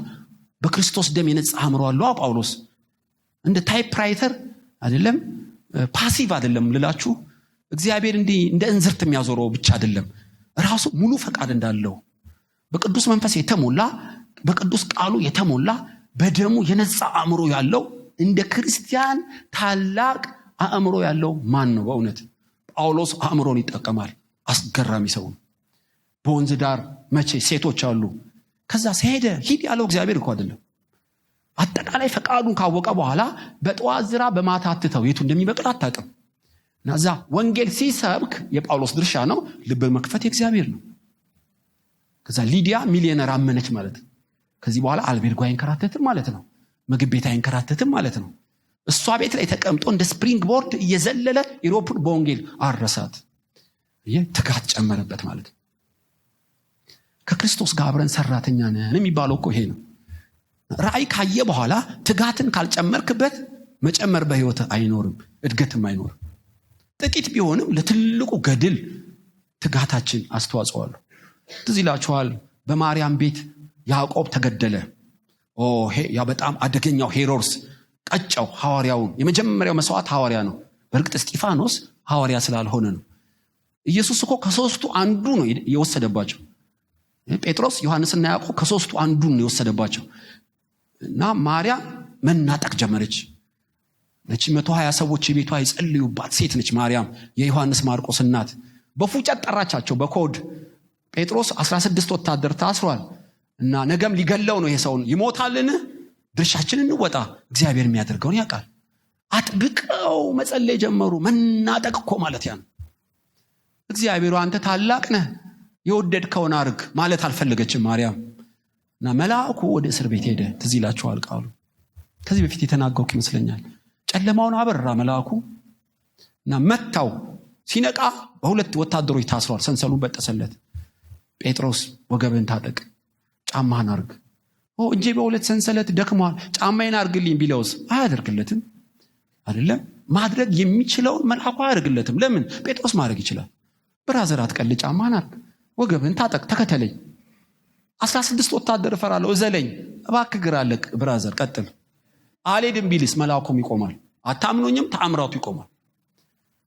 S1: በክርስቶስ ደም የነጻ አእምሮ አለው ጳውሎስ። እንደ ታይፕራይተር አይደለም፣ ፓሲቭ አይደለም ልላችሁ። እግዚአብሔር እንደ እንዝርት የሚያዞረው ብቻ አይደለም፣ ራሱ ሙሉ ፈቃድ እንዳለው በቅዱስ መንፈስ የተሞላ በቅዱስ ቃሉ የተሞላ በደሙ የነጻ አእምሮ ያለው እንደ ክርስቲያን ታላቅ አእምሮ ያለው ማን ነው? በእውነት ጳውሎስ አእምሮን ይጠቀማል። አስገራሚ ሰው ነው። በወንዝ ዳር መቼ ሴቶች አሉ። ከዛ ሲሄደ ሂድ ያለው እግዚአብሔር እኮ አይደለም። አጠቃላይ ፈቃዱን ካወቀ በኋላ በጠዋት ዝራ በማታ አትተው፣ የቱ እንደሚበቅል አታውቅም። እና እዛ ወንጌል ሲሰብክ የጳውሎስ ድርሻ ነው። ልብ መክፈት የእግዚአብሔር ነው። ከዛ ሊዲያ ሚሊዮነር አመነች ማለት ነው። ከዚህ በኋላ አልቤርጎ አይንከራተትም ማለት ነው። ምግብ ቤት አይንከራተትም ማለት ነው። እሷ ቤት ላይ ተቀምጦ እንደ ስፕሪንግ ቦርድ እየዘለለ ኢሮፕን በወንጌል አረሳት። ትጋት ጨመረበት ማለት ነው። ከክርስቶስ ጋር አብረን ሰራተኛ ነን የሚባለው እኮ ይሄ ነው። ራእይ ካየ በኋላ ትጋትን ካልጨመርክበት መጨመር በህይወት አይኖርም፣ እድገትም አይኖርም። ጥቂት ቢሆንም ለትልቁ ገድል ትጋታችን አስተዋጽኦ አለው። ትዝ ይላችኋል በማርያም ቤት ያዕቆብ ተገደለ። ያ በጣም አደገኛው ሄሮድስ ቀጫው ሐዋርያውን። የመጀመሪያው መስዋዕት ሐዋርያ ነው። በእርግጥ እስጢፋኖስ ሐዋርያ ስላልሆነ ነው። ኢየሱስ እኮ ከሶስቱ አንዱ ነው የወሰደባቸው። ጴጥሮስ፣ ዮሐንስና ያዕቆብ ከሶስቱ አንዱን ነው የወሰደባቸው። እና ማርያም መናጠቅ ጀመረች። ነች 120 ሰዎች ቤቷ ይጸልዩባት ሴት ነች ማርያም፣ የዮሐንስ ማርቆስ እናት። በፉጨት ጠራቻቸው በኮድ። ጴጥሮስ 16 ወታደር ታስሯል እና ነገም ሊገለው ነው። ይሄ ሰውን ይሞታልን? ድርሻችንን እንወጣ፣ እግዚአብሔር የሚያደርገውን ያውቃል። አጥብቀው መጸለይ ጀመሩ። መናጠቅ እኮ ማለት ያን እግዚአብሔር አንተ ታላቅ ነህ የወደድከውን አርግ ማለት አልፈለገችም ማርያም። እና መልአኩ ወደ እስር ቤት ሄደ። ትዝ ይላችኋል ቃሉ። ከዚህ በፊት የተናገርኩ ይመስለኛል። ጨለማውን አበራ መልአኩ እና መታው። ሲነቃ በሁለት ወታደሮች ታስሯል። ሰንሰሉን በጠሰለት። ጴጥሮስ ወገብን ታጠቅ፣ ጫማህን አርግ። እጄ በሁለት ሰንሰለት ደክሟል፣ ጫማዬን አርግልኝ ቢለውስ አያደርግለትም። አይደለም ማድረግ የሚችለውን መልአኩ አያደርግለትም። ለምን? ጴጥሮስ ማድረግ ይችላል። ብራዘር አትቀል፣ ጫማህን አርግ፣ ወገብን ታጠቅ፣ ተከተለኝ። 16 ወታደር እፈራለሁ፣ እዘለኝ፣ እባክህ ግራለቅ ብራዘር ቀጥል። አልሄድም ቢልስ መልአኩም ይቆማል። አታምኖኝም? ተአምራቱ ይቆማል።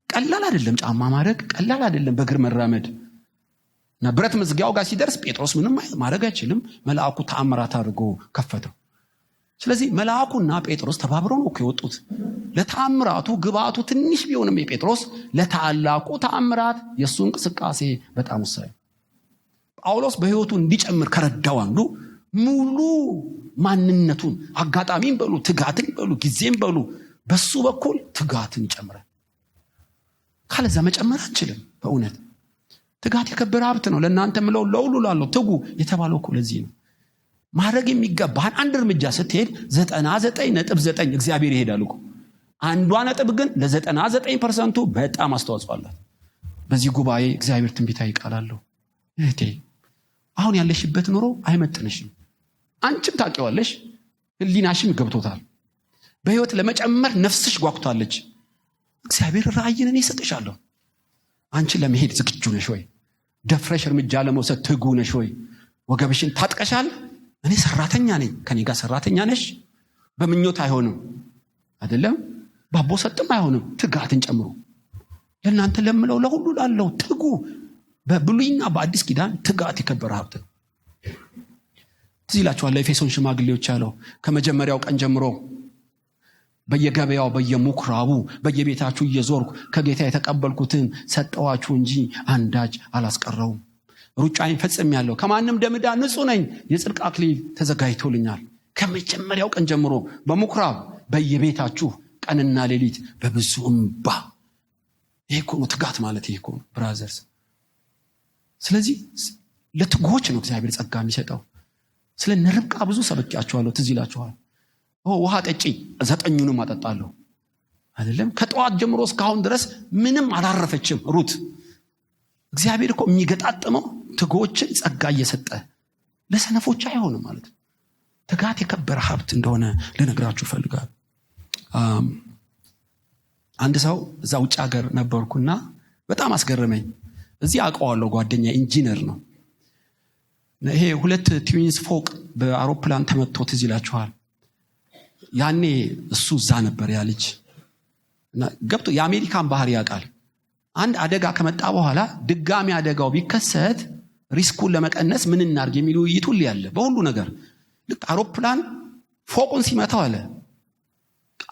S1: ቀላል አይደለም ጫማ ማድረግ፣ ቀላል አይደለም በእግር መራመድ። እና ብረት መዝጊያው ጋር ሲደርስ ጴጥሮስ ምንም ማድረግ አይችልም። መልአኩ ተአምራት አድርጎ ከፈተው። ስለዚህ መልአኩና ጴጥሮስ ተባብረው ነው የወጡት። ለተአምራቱ ግባቱ ትንሽ ቢሆንም የጴጥሮስ ለታላቁ ተአምራት የሱ እንቅስቃሴ በጣም ወሳኝ። ጳውሎስ በህይወቱ እንዲጨምር ከረዳው አንዱ ሙሉ ማንነቱን፣ አጋጣሚን በሉ ትጋትን በሉ ጊዜን በሉ በሱ በኩል ትጋትን ይጨምራል። ካለዛ መጨመር አንችልም። በእውነት ትጋት የከበረ ሀብት ነው። ለእናንተ ምለው ለሁሉ ላለው ትጉ የተባለው እኮ ለዚህ ነው። ማድረግ የሚገባህን አንድ እርምጃ ስትሄድ 99.9 እግዚአብሔር ይሄዳል እኮ። አንዷ ነጥብ ግን ለ99% በጣም አስተዋጽኦ አላት። በዚህ ጉባኤ እግዚአብሔር ትንቢታዊ ቃል አለው። እህቴ አሁን ያለሽበት ኑሮ አይመጥንሽም። አንቺም ታውቂዋለሽ፣ ህሊናሽም ገብቶታል። በህይወት ለመጨመር ነፍስሽ ጓጉታለች። እግዚአብሔር ራእይን እኔ እሰጥሻለሁ። አንቺ ለመሄድ ዝግጁ ነሽ ወይ? ደፍረሽ እርምጃ ለመውሰድ ትጉ ነሽ ወይ? ወገብሽን ታጥቀሻል? እኔ ሰራተኛ ነኝ። ከኔ ጋር ሰራተኛ ነሽ? በምኞት አይሆንም አይደለም፣ ባቦ ሰጥም አይሆንም። ትጋትን ጨምሩ። ለእናንተ ለምለው ለሁሉ ላለው ትጉ። በብሉይና በአዲስ ኪዳን ትጋት የከበረ ሀብት ነው። ትዝ ይላችኋል ለኤፌሶን ሽማግሌዎች ያለው ከመጀመሪያው ቀን ጀምሮ በየገበያው በየምኩራቡ በየቤታችሁ እየዞርኩ ከጌታ የተቀበልኩትን ሰጠዋችሁ እንጂ አንዳች አላስቀረውም። ሩጫዬን ፈጽሜያለሁ፣ ከማንም ደምዳ ንጹህ ነኝ፣ የጽድቅ አክሊል ተዘጋጅቶልኛል። ከመጀመሪያው ቀን ጀምሮ በምኩራብ በየቤታችሁ ቀንና ሌሊት በብዙ እንባ። ይሄ እኮ ነው ትጋት ማለት። ይሄ እኮ ነው ብራዘርስ። ስለዚህ ለትጉዎች ነው እግዚአብሔር ጸጋ የሚሰጠው። ስለ ርብቃ ብዙ ሰብኬያችኋለሁ፣ ትዝ ይላችኋል። ውሃ ጠጪ፣ 9ኙንም አጠጣለሁ አይደለም። ከጠዋት ጀምሮ እስካሁን ድረስ ምንም አላረፈችም ሩት። እግዚአብሔር እኮ የሚገጣጥመው ትጉዎችን ጸጋ እየሰጠ ለሰነፎች አይሆንም ማለት ነው። ትጋት የከበረ ሀብት እንደሆነ ልነግራችሁ ፈልጋለሁ። አንድ ሰው እዛ ውጭ ሀገር ነበርኩና በጣም አስገረመኝ። እዚህ አውቀዋለሁ፣ ጓደኛ ኢንጂነር ነው። ይሄ 2 ትዊንስ ፎቅ በአውሮፕላን ተመትቶ ትዝ ይላችኋል። ያኔ እሱ እዛ ነበር ያ ልጅ እና ገብቶ የአሜሪካን ባህር ያውቃል። አንድ አደጋ ከመጣ በኋላ ድጋሚ አደጋው ቢከሰት ሪስኩን ለመቀነስ ምን እናድርግ የሚል ውይይት ሁሉ ያለ በሁሉ ነገር። ልክ አውሮፕላን ፎቁን ሲመታው አለ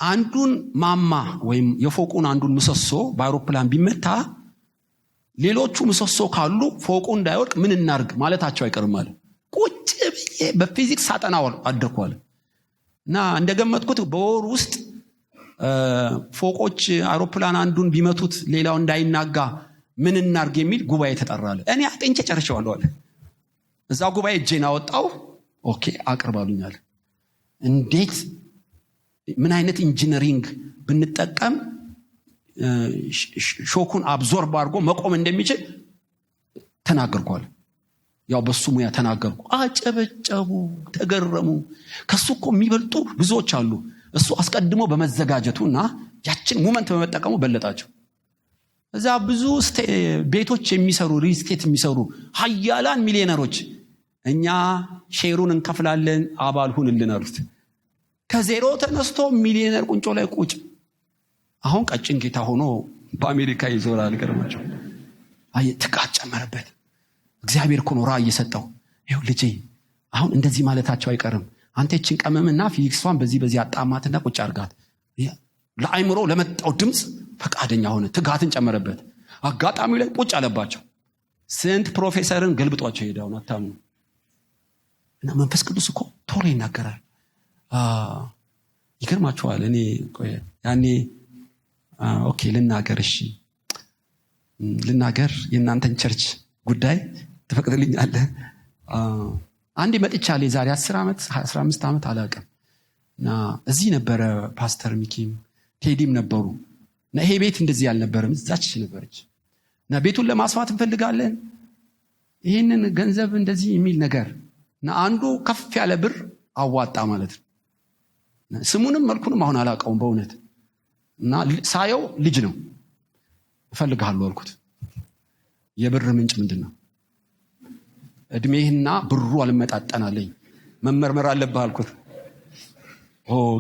S1: አንዱን ማማ ወይም የፎቁን አንዱን ምሰሶ በአውሮፕላን ቢመታ ሌሎቹ ምሰሶ ካሉ ፎቁ እንዳይወድቅ ምን እናድርግ ማለታቸው አይቀርም አለ። ቁጭ ብዬ በፊዚክስ ሳጠናው አደርኳል እና እንደገመትኩት በወር ውስጥ ፎቆች አውሮፕላን አንዱን ቢመቱት ሌላው እንዳይናጋ ምን እናድርግ የሚል ጉባኤ ተጠራለ። እኔ አጥንቼ ጨርሼዋለሁ አለ። እዛ ጉባኤ እጄን አወጣው። ኦኬ አቅርባሉኛል። እንዴት ምን አይነት ኢንጂነሪንግ ብንጠቀም ሾኩን አብዞርብ አድርጎ መቆም እንደሚችል ተናገርኳል። ያው በሱ ሙያ ተናገርኩ። አጨበጨቡ፣ ተገረሙ። ከሱ እኮ የሚበልጡ ብዙዎች አሉ። እሱ አስቀድሞ በመዘጋጀቱና ያችን ሞመንት በመጠቀሙ በለጣቸው። እዛ ብዙ ቤቶች የሚሰሩ ሪስቴት የሚሰሩ ሀያላን ሚሊዮነሮች እኛ ሼሩን እንከፍላለን አባል ሁንልን አሉት። ከዜሮ ተነስቶ ሚሊዮነር ቁንጮ ላይ ቁጭ። አሁን ቀጭን ጌታ ሆኖ በአሜሪካ ይዞራል። ገርማቸው ትጋት ጨመረበት። እግዚአብሔር እኮ ነው ራእይ እየሰጠው። ይኸው ልጄ አሁን እንደዚህ ማለታቸው አይቀርም። አንተ እቺን ቀመምና ፊዚክሷን በዚህ አጣማትና ቁጭ አርጋት። ለአይምሮ ለመጣው ድምጽ ፈቃደኛ ሆነ። ትጋትን ጨመረበት። አጋጣሚው ላይ ቁጭ አለባቸው። ስንት ፕሮፌሰርን ገልብጧቸው ሄዳው አታምኑ። እና መንፈስ ቅዱስ እኮ ቶሎ ይናገራል። ይገርማችኋል። እኔ ያኔ ኦኬ ልናገር፣ እሺ ልናገር የእናንተን ቸርች ጉዳይ ትፈቅድልኛለህ? አንዴ መጥቻለሁ የዛሬ 10 ዓመት 15 ዓመት አላውቅም። እና እዚህ ነበረ ፓስተር ሚኪም ቴዲም ነበሩ። እና ይሄ ቤት እንደዚህ ያልነበረም እዛች ነበረች። እና ቤቱን ለማስፋት እንፈልጋለን ይህንን ገንዘብ እንደዚህ የሚል ነገር እና አንዱ ከፍ ያለ ብር አዋጣ ማለት ነው። ስሙንም መልኩንም አሁን አላውቀውም በእውነት። እና ሳየው ልጅ ነው። እፈልግሃለሁ አልኩት። የብር ምንጭ ምንድን ነው? እድሜህና ብሩ አልመጣጠናለኝ፣ መመርመር አለብህ አልኩት።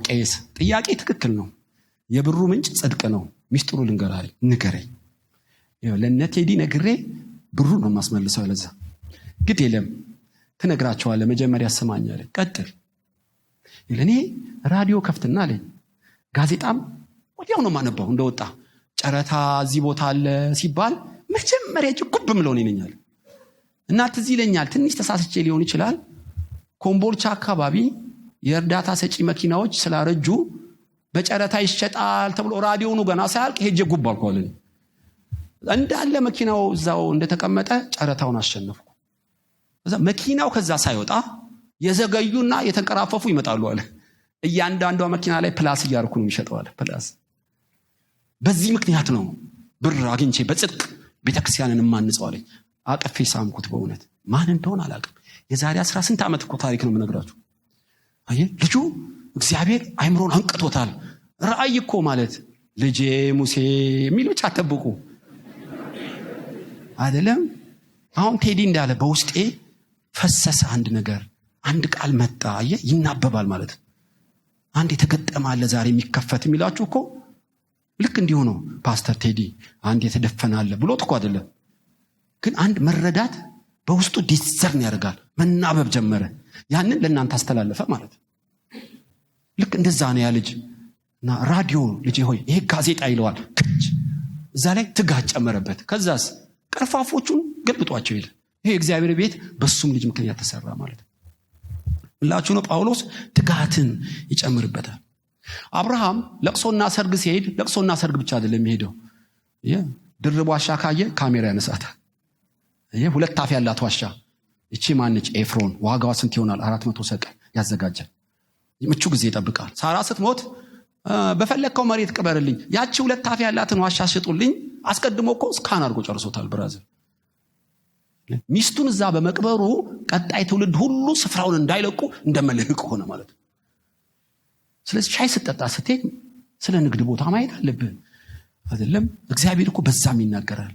S1: ቄስ ጥያቄ ትክክል ነው። የብሩ ምንጭ ጽድቅ ነው። ሚስጥሩ ልንገርህ፣ ንገረኝ። ለእነ ቴዲ ነግሬ ብሩ ነው ማስመልሰው። ለዛ ግድ የለም ትነግራቸዋለህ፣ መጀመሪያ ስማኝ አለ። ቀጥል። ለእኔ ራዲዮ ከፍትና አለኝ፣ ጋዜጣም ወዲያው ነው ማነባው። እንደወጣ ጨረታ እዚህ ቦታ አለ ሲባል መጀመሪያ ጅጉብ ምለው ነኛል። እና ትዝ ይለኛል፣ ትንሽ ተሳስቼ ሊሆን ይችላል፣ ኮምቦልቻ አካባቢ የእርዳታ ሰጪ መኪናዎች ስላረጁ በጨረታ ይሸጣል ተብሎ ራዲዮኑ ገና ሳያልቅ ሄጄ ጉብ አልኳለሁ። እንዳለ መኪናው እዛው እንደተቀመጠ ጨረታውን አሸነፍኩ። እዛ መኪናው ከዛ ሳይወጣ የዘገዩና የተንቀራፈፉ ይመጣሉ አለ። እያንዳንዷ መኪና ላይ ፕላስ እያርኩ ነው የሚሸጠው አለ። ፕላስ በዚህ ምክንያት ነው ብር አግኝቼ በጽድቅ ቤተክርስቲያንን ማንጸው አለኝ። አቀፌ ሳምኩት። በእውነት ማን እንደሆነ አላውቅም። የዛሬ 18 ዓመት እኮ ታሪክ ነው የምነግራችሁ። አየ ልጁ እግዚአብሔር አይምሮን አንቅቶታል። ራእይ እኮ ማለት ልጄ ሙሴ የሚል ብቻ አትጠብቁ አይደለም። አሁን ቴዲ እንዳለ በውስጤ ፈሰሰ አንድ ነገር፣ አንድ ቃል መጣ። አየ ይናበባል ማለት አንድ የተገጠመ አለ ዛሬ የሚከፈት የሚላችሁ እኮ ልክ እንዲሁ ነው። ፓስተር ቴዲ አንድ የተደፈነ አለ ብሎት እኮ አይደለም፣ ግን አንድ መረዳት በውስጡ ዲዘርን ያደርጋል። መናበብ ጀመረ። ያንን ለእናንተ አስተላለፈ ማለት ልክ እንደዛ ነው ያ ልጅ። እና ራዲዮ ልጄ ሆይ ይሄ ጋዜጣ ይለዋል። እዛ ላይ ትጋት ጨመረበት። ከዛስ ቀርፋፎቹን ገልብጧቸው ይል። ይሄ እግዚአብሔር ቤት በሱም ልጅ ምክንያት ተሰራ ማለት ምላችሁ ነው። ጳውሎስ ትጋትን ይጨምርበታል። አብርሃም ለቅሶና ሰርግ ሲሄድ ለቅሶና ሰርግ ብቻ አይደለም የሚሄደው። ድርብ ዋሻ ካየ ካሜራ ያነሳታል። ሁለት አፍ ያላት ዋሻ እቺ ማነች? ኤፍሮን። ዋጋዋ ስንት ይሆናል? 400 ሰቅል ያዘጋጃል። ምቹ ጊዜ ይጠብቃል። ሳራ ስትሞት በፈለከው መሬት ቅበርልኝ፣ ያቺ ሁለት አፍ ያላትን ዋሻ ሽጡልኝ። አስቀድሞ እኮ ስካን አድርጎ ጨርሶታል። ብራዘር ሚስቱን እዛ በመቅበሩ ቀጣይ ትውልድ ሁሉ ስፍራውን እንዳይለቁ እንደመልህቅ ሆነ ማለት ነው። ስለዚህ ሻይ ስጠጣ ስትሄድ ስለ ንግድ ቦታ ማየት አለብህ አይደለም? እግዚአብሔር እኮ በዛም ይናገራል።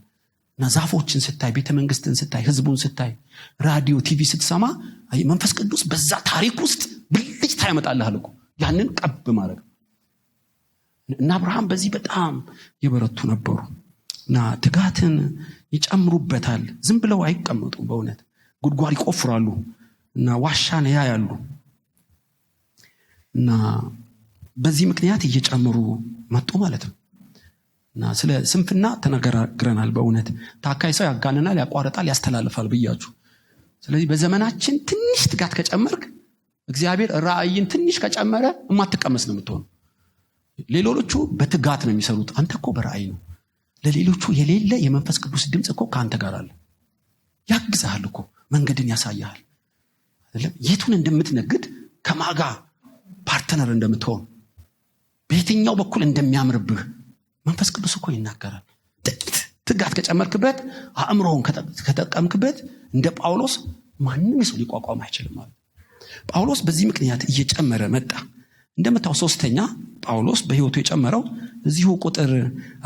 S1: እና ዛፎችን ስታይ፣ ቤተ መንግስትን ስታይ፣ ህዝቡን ስታይ፣ ራዲዮ ቲቪ ስትሰማ መንፈስ ቅዱስ በዛ ታሪክ ውስጥ ብልጭታ ያመጣልሃል እኮ። ያንን ቀብ ማድረግ እና አብርሃም በዚህ በጣም የበረቱ ነበሩ። እና ትጋትን ይጨምሩበታል። ዝም ብለው አይቀመጡም። በእውነት ጉድጓድ ይቆፍራሉ እና ዋሻን ያያሉ። እና በዚህ ምክንያት እየጨመሩ መጡ ማለት ነው። እና ስለ ስንፍና ተነጋግረናል። በእውነት ታካይ ሰው ያጋንናል፣ ያቋርጣል፣ ያስተላልፋል ብያችሁ። ስለዚህ በዘመናችን ትንሽ ትጋት ከጨመርክ እግዚአብሔር ራእይን ትንሽ ከጨመረ የማትቀመስ ነው የምትሆነው። ሌሎቹ በትጋት ነው የሚሰሩት፣ አንተ እኮ በራእይ ነው። ለሌሎቹ የሌለ የመንፈስ ቅዱስ ድምፅ እኮ ከአንተ ጋር አለ። ያግዛል እኮ፣ መንገድን ያሳያል አይደለም? የቱን እንደምትነግድ ከማጋ ፓርትነር እንደምትሆን በየትኛው በኩል እንደሚያምርብህ መንፈስ ቅዱስ እኮ ይናገራል። ጥቂት ትጋት ከጨመርክበት፣ አእምሮውን ከጠቀምክበት እንደ ጳውሎስ ማንም ሰው ሊቋቋም አይችልም ማለት። ጳውሎስ በዚህ ምክንያት እየጨመረ መጣ። እንደምታው ሶስተኛ ጳውሎስ በህይወቱ የጨመረው እዚሁ ቁጥር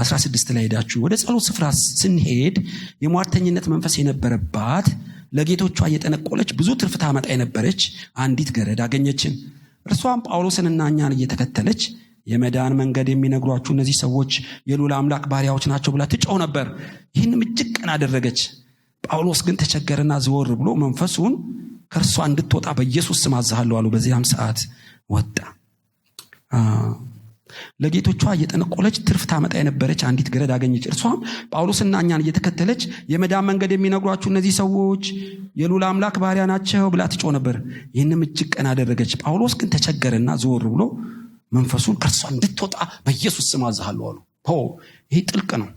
S1: 16 ላይ ሄዳችሁ ወደ ጸሎት ስፍራ ስንሄድ የሟርተኝነት መንፈስ የነበረባት ለጌቶቿ እየጠነቆለች ብዙ ትርፍ ታመጣ የነበረች አንዲት ገረድ አገኘችን። እርሷም ጳውሎስንና እኛን እየተከተለች የመዳን መንገድ የሚነግሯችሁ እነዚህ ሰዎች የልዑል አምላክ ባሪያዎች ናቸው ብላ ትጮህ ነበር። ይህንም እጅግ ቀን አደረገች። ጳውሎስ ግን ተቸገረና ዘወር ብሎ መንፈሱን ከእርሷ እንድትወጣ በኢየሱስ ስም አዝሃለሁ አሉ። በዚያም ሰዓት ወጣ። ለጌቶቿ እየጠነቆለች ትርፍ ታመጣ የነበረች አንዲት ገረድ አገኘች። እርሷም ጳውሎስና እኛን እየተከተለች የመዳን መንገድ የሚነግሯችሁ እነዚህ ሰዎች የልዑል አምላክ ባሪያ ናቸው ብላ ትጮህ ነበር። ይህንም እጅግ ቀን አደረገች። ጳውሎስ ግን ተቸገረና ዘወር ብሎ መንፈሱን ከእርሷ እንድትወጣ በኢየሱስ ስም አዝሃለሁ አሉ። ይሄ ጥልቅ ነው።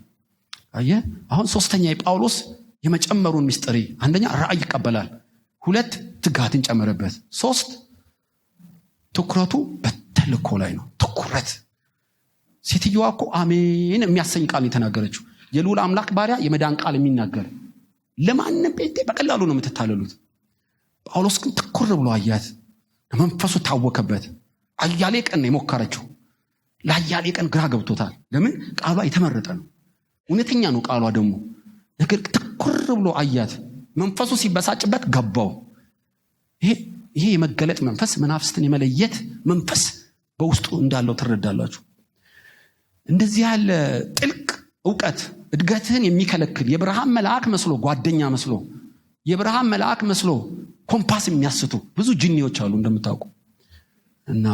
S1: አየህ፣ አሁን ሶስተኛ የጳውሎስ የመጨመሩን ሚስጥሪ፣ አንደኛ ራእይ ይቀበላል፣ 2 ትጋትን ጨመረበት፣ 3 ትኩረቱ በተልእኮ ላይ ነው። ትኩረት። ሴትዮዋ እኮ አሜን የሚያሰኝ ቃል የተናገረችው የልዑል አምላክ ባሪያ የመዳን ቃል የሚናገር ለማንም ጴንጤ በቀላሉ ነው የምትታለሉት። ጳውሎስ ግን ትኩር ብሎ አያት። መንፈሱ ታወከበት። አያሌ ቀን ነው የሞከረችው። ለአያሌ ቀን ግራ ገብቶታል። ለምን? ቃሏ የተመረጠ ነው፣ እውነተኛ ነው ቃሏ ደግሞ። ነገር ትኩር ብሎ አያት። መንፈሱ ሲበሳጭበት ገባው። ይሄ የመገለጥ መንፈስ፣ መናፍስትን የመለየት መንፈስ በውስጡ እንዳለው ትረዳላችሁ። እንደዚህ ያለ ጥልቅ ዕውቀት እድገትህን የሚከለክል የብርሃን መልአክ መስሎ ጓደኛ መስሎ የብርሃን መልአክ መስሎ ኮምፓስ የሚያስቱ ብዙ ጅኒዎች አሉ እንደምታውቁ። እና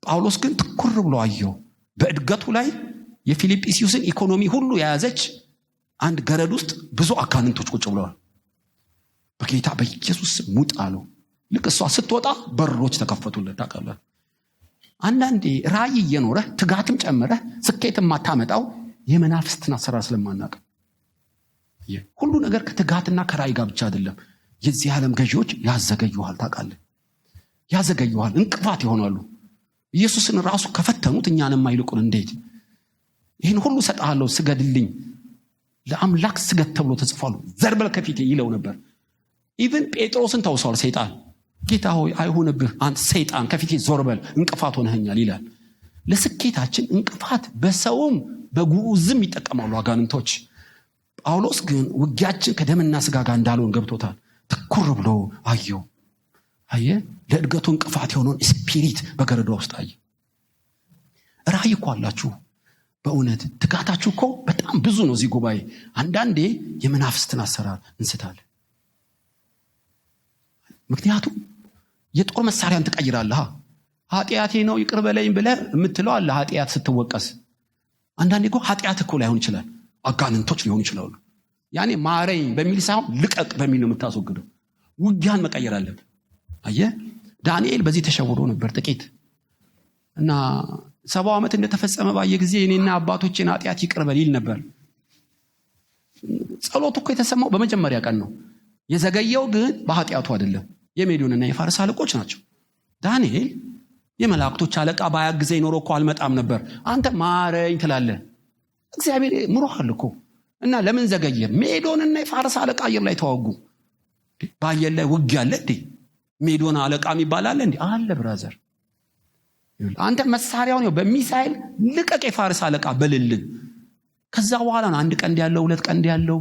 S1: ጳውሎስ ግን ትኩር ብሎ አየው። በእድገቱ ላይ የፊልጵስዩስን ኢኮኖሚ ሁሉ የያዘች አንድ ገረድ ውስጥ ብዙ አጋንንቶች ቁጭ ብለዋል። በጌታ በኢየሱስ ሙጥ አለው። ልክ እሷ ስትወጣ በሮች ተከፈቱለት። ታውቃለህ፣ አንዳንዴ ራእይ እየኖረህ ትጋትም ጨምረህ ስኬትም ማታመጣው የመናፍስትን አሰራር ስለማናውቅ። ሁሉ ነገር ከትጋትና ከራእይ ጋር ብቻ አይደለም። የዚህ ዓለም ገዢዎች ያዘገዩሃል። ታውቃለህ፣ ያዘገዩሃል፣ እንቅፋት ይሆናሉ። ኢየሱስን ራሱ ከፈተኑት እኛንም አይልቁን እንዴት ይህን ሁሉ ሰጣለሁ ስገድልኝ፣ ለአምላክ ስገድ ተብሎ ተጽፏል፣ ዘርበል ከፊቴ ይለው ነበር። ኢቭን ጴጥሮስን ተውሷል ሰይጣን። ጌታ ሆይ አይሁንብህ አንተ ሰይጣን ከፊቴ ዞርበል እንቅፋት ሆነኛል ይላል። ለስኬታችን እንቅፋት በሰውም በጉዝም ይጠቀማሉ አጋንንቶች። ጳውሎስ ግን ውጊያችን ከደምና ስጋ ጋር እንዳልሆን ገብቶታል። ትኩር ብሎ አየው። ለእድገቱ እንቅፋት የሆነውን ስፒሪት በገረዷ ውስጥ አየ። ራእይ እኮ አላችሁ በእውነት ትጋታችሁ እኮ በጣም ብዙ ነው። እዚህ ጉባኤ አንዳንዴ የመናፍስትን አሰራር እንስታለን። ምክንያቱም የጦር መሳሪያን ትቀይራለህ። ኃጢአቴ ነው ይቅር በለኝ ብለህ የምትለው አለ። ኃጢአት ስትወቀስ አንዳንዴ እኮ ኃጢአት እኮ ላይሆን ይችላል፣ አጋንንቶች ሊሆኑ ይችላሉ። ያኔ ማረኝ በሚል ሳይሆን ልቀቅ በሚል ነው የምታስወግደው። ውጊያን መቀየር አለብህ። አየህ ዳንኤል በዚህ ተሸውዶ ነበር ጥቂት እና 70 ዓመት እንደተፈጸመ ባየ ጊዜ እኔና አባቶቼን ኃጢአት ይቅር በል ይል ነበር። ጸሎቱ እኮ የተሰማው በመጀመሪያ ቀን ነው። የዘገየው ግን በኃጢአቱ አይደለም፣ የሜዶንና የፋርስ አለቆች ናቸው። ዳንኤል የመላእክቶች አለቃ ባያግዘኝ ኖሮ እኮ አልመጣም ነበር። አንተ ማረኝ ትላለህ፣ እግዚአብሔር ምሮሃል እኮ እና ለምን ዘገየ? ሜዶንና የፋርስ አለቃ አየር ላይ ተዋጉ። በአየር ላይ ውጊያ አለ እንዴ? ሜዶን አለቃ የሚባል አለ እንዴ? አለ ብራዘር። አንተ መሳሪያውን በሚሳኤል ልቀቅ የፋርስ አለቃ በልልን። ከዛ በኋላ ነው አንድ ቀንድ ያለው 2 ቀንድ ያለው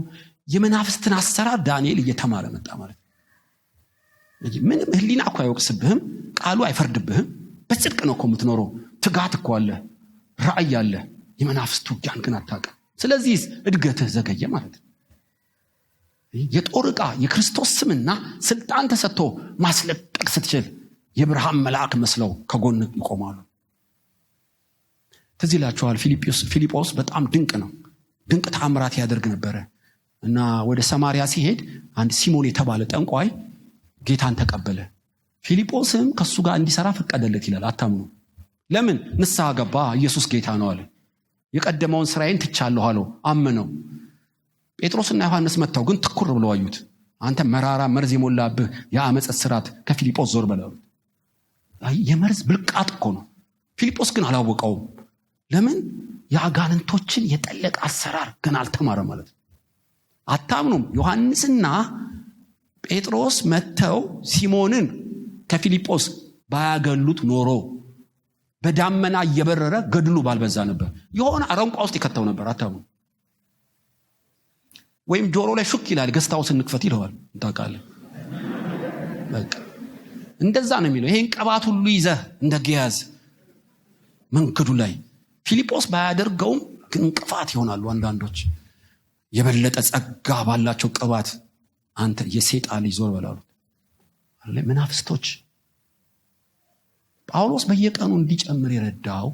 S1: የመናፍስትን አሰራር ዳንኤል እየተማረ መጣ ማለት ነው። ምንም ህሊና እኮ አይወቅስብህም፣ ቃሉ አይፈርድብህም። በጽድቅ ነው እኮ የምትኖረው። ትጋት እኮ አለ፣ ራእይ አለ። የመናፍስቱ ውጊያን ግን አታውቅም። ስለዚህ እድገትህ ዘገየ ማለት ነው። የጦር ዕቃ የክርስቶስ ስምና ስልጣን ተሰጥቶ ማስለቀቅ ስትችል የብርሃን መልአክ መስለው ከጎን ይቆማሉ። ትዝ ይላችኋል ፊልጶስ በጣም ድንቅ ነው፣ ድንቅ ተአምራት ያደርግ ነበረ እና ወደ ሰማርያ ሲሄድ አንድ ሲሞን የተባለ ጠንቋይ ጌታን ተቀበለ። ፊልጶስም ከሱ ጋር እንዲሰራ ፈቀደለት ይላል። አታምኑ? ለምን? ንስሐ ገባ። ኢየሱስ ጌታ ነው አለ። የቀደመውን ስራዬን ትቻለሁ አለው። አመነው። ጴጥሮስና ዮሐንስ መጥተው ግን ትኩር ብለው አዩት። አንተ መራራ መርዝ የሞላብህ የአመጽ ስራት ከፊልጶስ ዞር በለው። የመርዝ ብልቃጥ እኮ ነው። ፊልጶስ ግን አላወቀውም። ለምን? የአጋንንቶችን የጠለቀ አሰራር ግን አልተማረ ማለት ነው። አታምኑም? ዮሐንስና ጴጥሮስ መጥተው ሲሞንን ከፊልጶስ ባያገሉት ኖሮ በዳመና እየበረረ ገድሉ ባልበዛ ነበር። የሆነ አረንቋ ውስጥ ይከተው ነበር። አታምኑ? ወይም ጆሮ ላይ ሹክ ይላል፣ ገስታውስ እንክፈት ይለዋል። እንታውቃለን። በቃ እንደዛ ነው የሚለው። ይሄን ቅባት ሁሉ ይዘህ እንደ ገያዝ መንገዱ ላይ ፊልጶስ ባያደርገውም ግን እንቅፋት ይሆናሉ አንዳንዶች። የበለጠ ጸጋ ባላቸው ቅባት አንተ የሰይጣን ልጅ ዞር በላሉ አለ መናፍስቶች። ጳውሎስ በየቀኑ እንዲጨምር የረዳው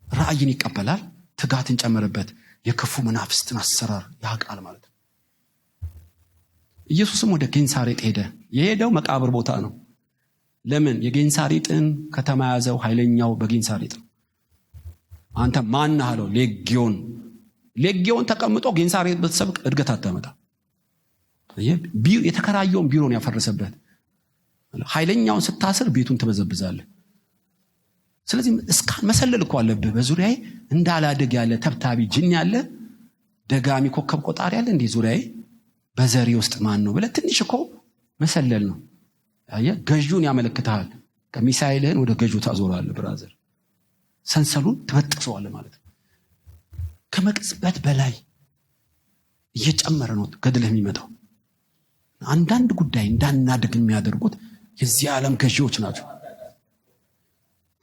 S1: ራእይን ይቀበላል፣ ትጋትን ጨመረበት፣ የክፉ መናፍስትን አሰራር ያውቃል ማለት ነው። ኢየሱስም ወደ ጌንሳሬጥ ሄደ። የሄደው መቃብር ቦታ ነው። ለምን? የጌንሳሬጥን ከተማ ያዘው ኃይለኛው በጌንሳሬጥ ነው። አንተ ማን አለው? ሌጊዮን ተቀምጦ ጌንሳሬጥ በተሰብክ እድገት አታመጣ። የተከራየውን ቢሮን ያፈረሰበት ኃይለኛውን ስታስር ቤቱን ትበዘብዛለህ። ስለዚህ እስካን መሰለል እኮ አለብህ። በዙሪያዬ እንዳላደግ ያለ ተብታቢ ጅን ያለ ደጋሚ ኮከብ ቆጣሪ ያለ እንዴ ዙሪያዬ በዘሪ ውስጥ ማን ነው ብለህ ትንሽ እኮ መሰለል ነው። አየህ፣ ገዢውን ያመለክታል። ከሚሳኤልህን ወደ ገዢው ታዞራለህ ብራዘር። ሰንሰሉን ትበጥሰዋለህ ማለት ነው። ከመቅጽበት በላይ እየጨመረ ነው ገድልህ የሚመጣው። አንዳንድ ጉዳይ እንዳናድግ የሚያደርጉት የዚህ ዓለም ገዢዎች ናቸው።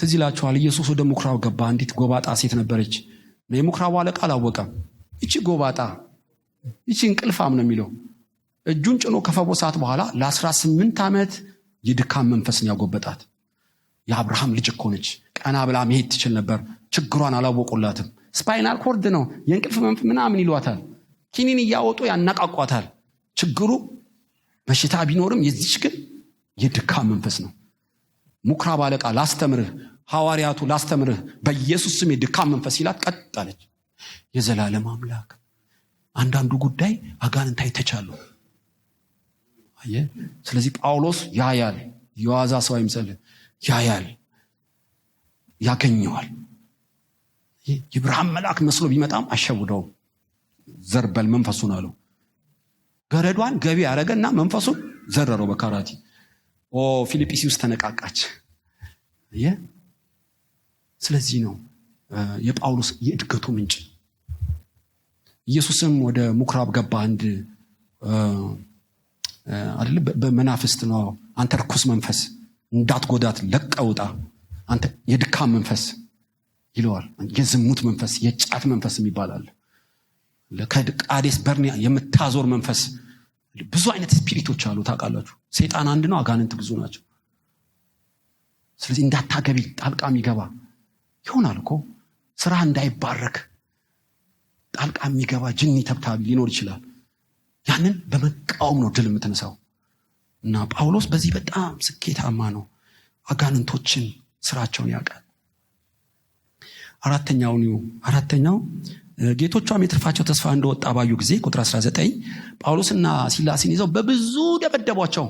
S1: ትዝ ይላችኋል ኢየሱስ ወደ ምኩራብ ገባ። አንዲት ጎባጣ ሴት ነበረች። የምኩራቡ አለቃ አላወቀም። እቺ ጎባጣ እቺ እንቅልፋም ነው የሚለው። እጁን ጭኖ ከፈወሳት በኋላ ለ18 ዓመት የድካም መንፈስን ያጎበጣት። የአብርሃም ልጅ እኮ ነች። ቀና ብላ መሄድ ትችል ነበር። ችግሯን አላወቁላትም። ስፓይናል ኮርድ ነው የእንቅልፍ መንፈስ ምናምን ይሏታል። ኪኒን እያወጡ ያናቃቋታል። ችግሩ በሽታ ቢኖርም የዚች ግን የድካም መንፈስ ነው። ምኩራብ አለቃ ላስተምርህ፣ ሐዋርያቱ ላስተምርህ በኢየሱስ ስም የድካም መንፈስ ይላት ቀጣለች። የዘላለም አምላክ አንዳንዱ ጉዳይ አጋንንታይ ተቻሉ። አየህ፣ ስለዚህ ጳውሎስ ያያል። የዋዛ ሰው አይምሰልህ። ያያል፣ ያገኘዋል። የብርሃን መልአክ መስሎ ቢመጣም አሸውደው ዘርበል መንፈሱን አለው። ገረዷን ገቢ ያረገና መንፈሱን ዘረረው በካራቲ። ፊልጵስዩስ ተነቃቃች። ስለዚህ ነው የጳውሎስ የእድገቱ ምንጭ። ኢየሱስም ወደ ምኩራብ ገባ። አንድ አይደል በመናፍስት ነው አንተ ርኩስ መንፈስ እንዳትጎዳት ለቀውጣ አንተ የድካም መንፈስ ይለዋል። የዝሙት መንፈስ የጫት መንፈስ ይባላል። ለከቃዴስ በርኒያ የምታዞር መንፈስ። ብዙ አይነት ስፒሪቶች አሉ ታውቃላችሁ። ሰይጣን አንድ ነው፣ አጋንንት ብዙ ናቸው። ስለዚህ እንዳታገቢ ጣልቃ የሚገባ ይሆናል እኮ ስራ እንዳይባረክ ጣልቃ የሚገባ ጅኒ ተብታቢ ሊኖር ይችላል። ያንን በመቃወም ነው ድል የምትነሳው። እና ጳውሎስ በዚህ በጣም ስኬታማ ነው። አጋንንቶችን ስራቸውን ያውቃል። አራተኛው ጌቶቿም የትርፋቸው ተስፋ እንደወጣ ባዩ ጊዜ ቁጥር 19 ጳውሎስና ሲላስን ይዘው በብዙ ደበደቧቸው፣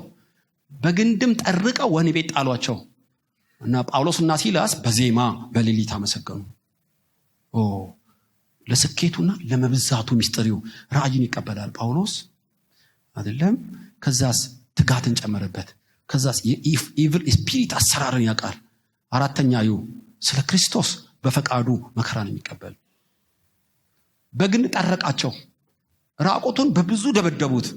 S1: በግንድም ጠርቀው ወህኒ ቤት ጣሏቸው። እና ጳውሎስና ሲላስ በዜማ በሌሊት አመሰገኑ። ለስኬቱና ለመብዛቱ ሚስጥሪው ራእይን ይቀበላል ጳውሎስ አይደለም። ከዛስ ትጋትን ጨመረበት። ከዛስ የኢቪል ስፒሪት አሰራርን ያውቃል። አራተኛው ስለ ክርስቶስ በፈቃዱ መከራን የሚቀበል። በግንድ ጠረቃቸው፣ ራቁቱን በብዙ ደበደቡት።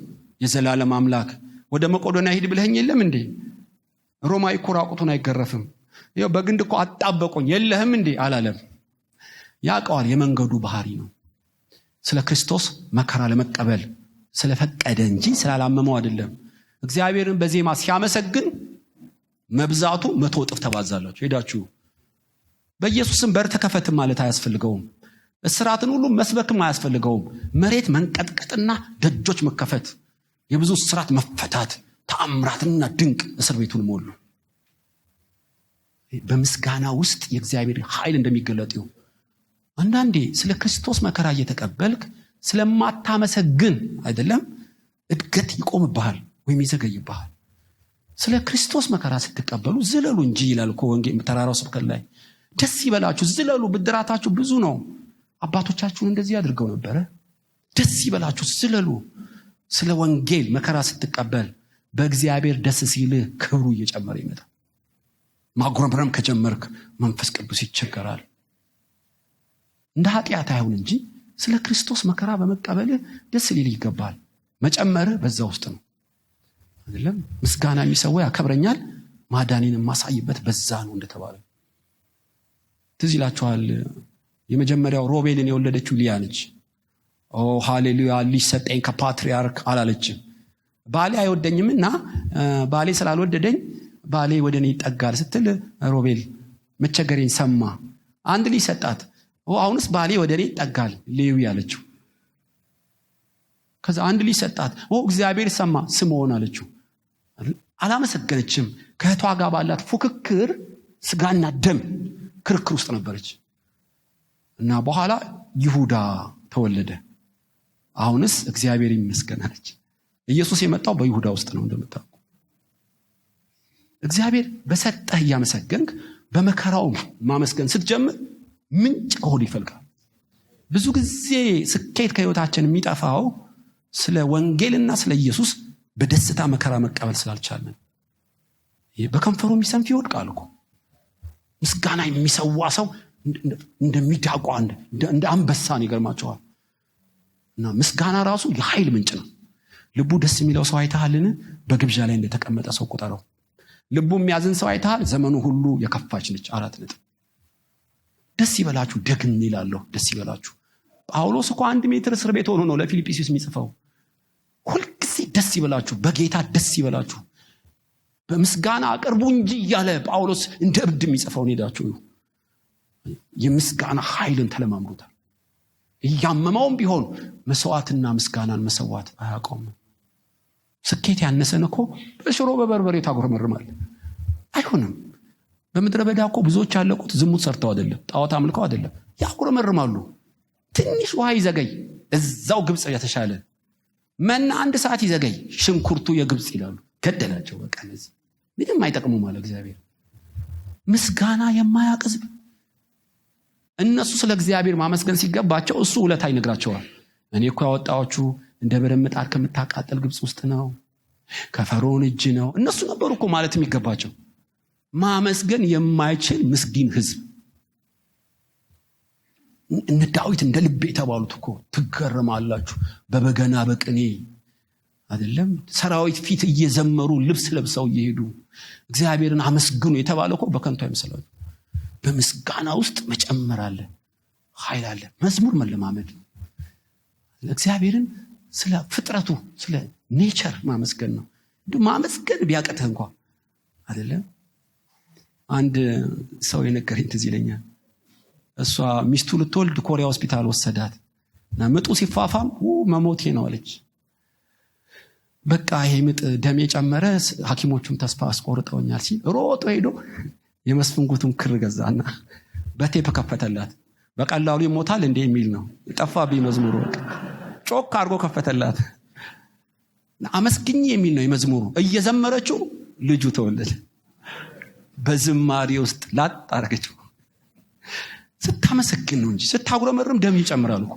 S1: የዘላለም አምላክ ወደ መቄዶንያ ሂድ ብለኸኝ የለም እንዴ? ሮማይ እኮ ራቁቱን አይገረፍም። ይኸው በግንድ እኮ አጣበቁኝ የለህም እንዴ አላለም። ያውቀዋል። የመንገዱ ባህሪ ነው። ስለ ክርስቶስ መከራ ለመቀበል ስለፈቀደ እንጂ ስላላመመው አይደለም። እግዚአብሔርን በዜማ ሲያመሰግን መብዛቱ 100 እጥፍ ተባዛላችሁ። ሄዳችሁ በኢየሱስም በር ተከፈትም ማለት አያስፈልገውም። እስራትን ሁሉ መስበክም አያስፈልገውም። መሬት መንቀጥቀጥና ደጆች መከፈት፣ የብዙ እስራት መፈታት፣ ተአምራትና ድንቅ እስር ቤቱን ሞሉ። በምስጋና ውስጥ የእግዚአብሔር ኃይል እንደሚገለጥ ይሁን። አንዳንዴ ስለ ክርስቶስ መከራ እየተቀበልክ ስለማታመሰግን አይደለም እድገት ይቆምብሃል ወይም ይዘገይብሃል። ስለ ክርስቶስ መከራ ስትቀበሉ ዝለሉ እንጂ ይላል እኮ ወንጌል ተራራው ስብከት ላይ። ደስ ይበላችሁ ዝለሉ፣ ብድራታችሁ ብዙ ነው። አባቶቻችሁን እንደዚህ አድርገው ነበረ። ደስ ይበላችሁ ዝለሉ። ስለ ወንጌል መከራ ስትቀበል በእግዚአብሔር ደስ ሲልህ ክብሩ እየጨመረ ይመጣል። ማጉረምረም ከጀመርክ መንፈስ ቅዱስ ይቸገራል። እንደ ኃጢአት አይሁን እንጂ ስለ ክርስቶስ መከራ በመቀበልህ ደስ ሊል ይገባል። መጨመርህ በዛ ውስጥ ነው አይደለም። ምስጋና የሚሰዋ ያከብረኛል፣ ማዳኔን የማሳይበት በዛ ነው እንደተባለ ትዝ ይላችኋል። የመጀመሪያው ሮቤልን የወለደችው ሊያ ነች። ሃሌሉያ ልጅ ሰጠኝ ከፓትሪያርክ አላለችም። ባሌ አይወደኝምና ባሌ ስላልወደደኝ ባሌ ወደ እኔ ይጠጋል ስትል ሮቤል መቸገሬን ሰማ። አንድ ልጅ ሰጣት። አሁንስ ባሌ ወደ እኔ ይጠጋል ሌዊ አለችው። ከዛ አንድ ልጅ ሰጣት። እግዚአብሔር ሰማ ስምዖን አለችው። አላመሰገነችም። ከእህቷ ጋር ባላት ፉክክር ስጋና ደም ክርክር ውስጥ ነበረች። እና በኋላ ይሁዳ ተወለደ። አሁንስ እግዚአብሔር ይመስገን አለች። ኢየሱስ የመጣው በይሁዳ ውስጥ ነው እንደምታውቁ። እግዚአብሔር በሰጠህ እያመሰገንክ በመከራው ማመስገን ስትጀምር ምንጭ ከሆድ ይፈልቃል። ብዙ ጊዜ ስኬት ከህይወታችን የሚጠፋው ስለ ወንጌልና ስለ ኢየሱስ በደስታ መከራ መቀበል ስላልቻለን። በከንፈሩ የሚሰንፍ ይወድቃል እኮ። ምስጋና የሚሰዋ ሰው እንደሚዳቋ እንደ አንበሳን ይገርማቸዋል። እና ምስጋና ራሱ የኃይል ምንጭ ነው። ልቡ ደስ የሚለው ሰው አይተሃልን? በግብዣ ላይ እንደተቀመጠ ሰው ቁጠረው። ልቡ የሚያዝን ሰው አይተሃል? ዘመኑ ሁሉ የከፋች ነች። 4 ነጥብ። ደስ ይበላችሁ ደግም ይላለሁ። ደስ ይበላችሁ። ጳውሎስ እኮ 1 ሜትር እስር ቤት ሆኖ ነው ለፊልጵስዩስ የሚጽፈው። ሁልጊዜ ደስ ይበላችሁ፣ በጌታ ደስ ይበላችሁ፣ በምስጋና አቅርቡ እንጂ እያለ ጳውሎስ እንደ እብድ የሚጽፈውን ሄዳችሁ የምስጋና ኃይልን ተለማምሩታል። እያመመውም ቢሆን መስዋዕትና ምስጋናን መሰዋት አያቆም። ስኬት ያነሰን እኮ በሽሮ በበርበሬ ታጉረመርማል። አይሆንም። በምድረ በዳ እኮ ብዙዎች ያለቁት ዝሙት ሰርተው አይደለም፣ ጣዖት አምልከው አይደለም፣ ያጉረመርማሉ። ትንሽ ውሃ ይዘገይ እዛው ግብጽ የተሻለ መና 1 ሰዓት ይዘገይ ሽንኩርቱ የግብጽ ይላሉ። ገደላቸው። በቃ እነዚህ ምንም አይጠቅሙ ማለት እግዚአብሔር። ምስጋና የማያውቅ ሕዝብ እነሱ ስለ እግዚአብሔር ማመስገን ሲገባቸው እሱ ውለታ ይነግራቸዋል። እኔ እኮ ያወጣችሁ እንደ በረም ምጣድ ከምታቃጠል ግብጽ ውስጥ ነው፣ ከፈርዖን እጅ ነው። እነሱ ነበሩ እኮ ማለት የሚገባቸው። ማመስገን የማይችል ምስኪን ህዝብ። እነ ዳዊት እንደ ልቤ የተባሉት እኮ ትገረማላችሁ። በበገና በቅኔ አይደለም ሰራዊት ፊት እየዘመሩ ልብስ ለብሰው እየሄዱ እግዚአብሔርን አመስግኑ የተባለው እኮ በከንቱ አይመስላችሁ። በምስጋና ውስጥ መጨመር አለ፣ ኃይል አለ። መዝሙር መለማመድ ነው። እግዚአብሔርን ስለ ፍጥረቱ ስለ ኔቸር ማመስገን ነው። ማመስገን ቢያቀትህ እንኳን አይደለም። አንድ ሰው የነገረኝ ትዝ ይለኛል። እሷ ሚስቱ ልትወልድ ኮሪያ ሆስፒታል ወሰዳት እና ምጡ ሲፋፋም መሞቴ ነው አለች። በቃ ይሄ ምጥ ደም የጨመረ ሐኪሞቹም ተስፋ አስቆርጠውኛል ሲል ሮጦ ሄዶ የመስፍንጉቱን ክር ገዛና በቴፕ ከፈተላት። በቀላሉ ይሞታል እንደ የሚል ነው ጠፋብኝ መዝሙሩ። ጮክ አድርጎ ከፈተላት። አመስግኝ የሚል ነው የመዝሙሩ። እየዘመረችው ልጁ ተወለደ። በዝማሬ ውስጥ ላጥ አረገችው። ስታመሰግን ነው እንጂ ስታጉረመርም ደም ይጨምራል እኮ።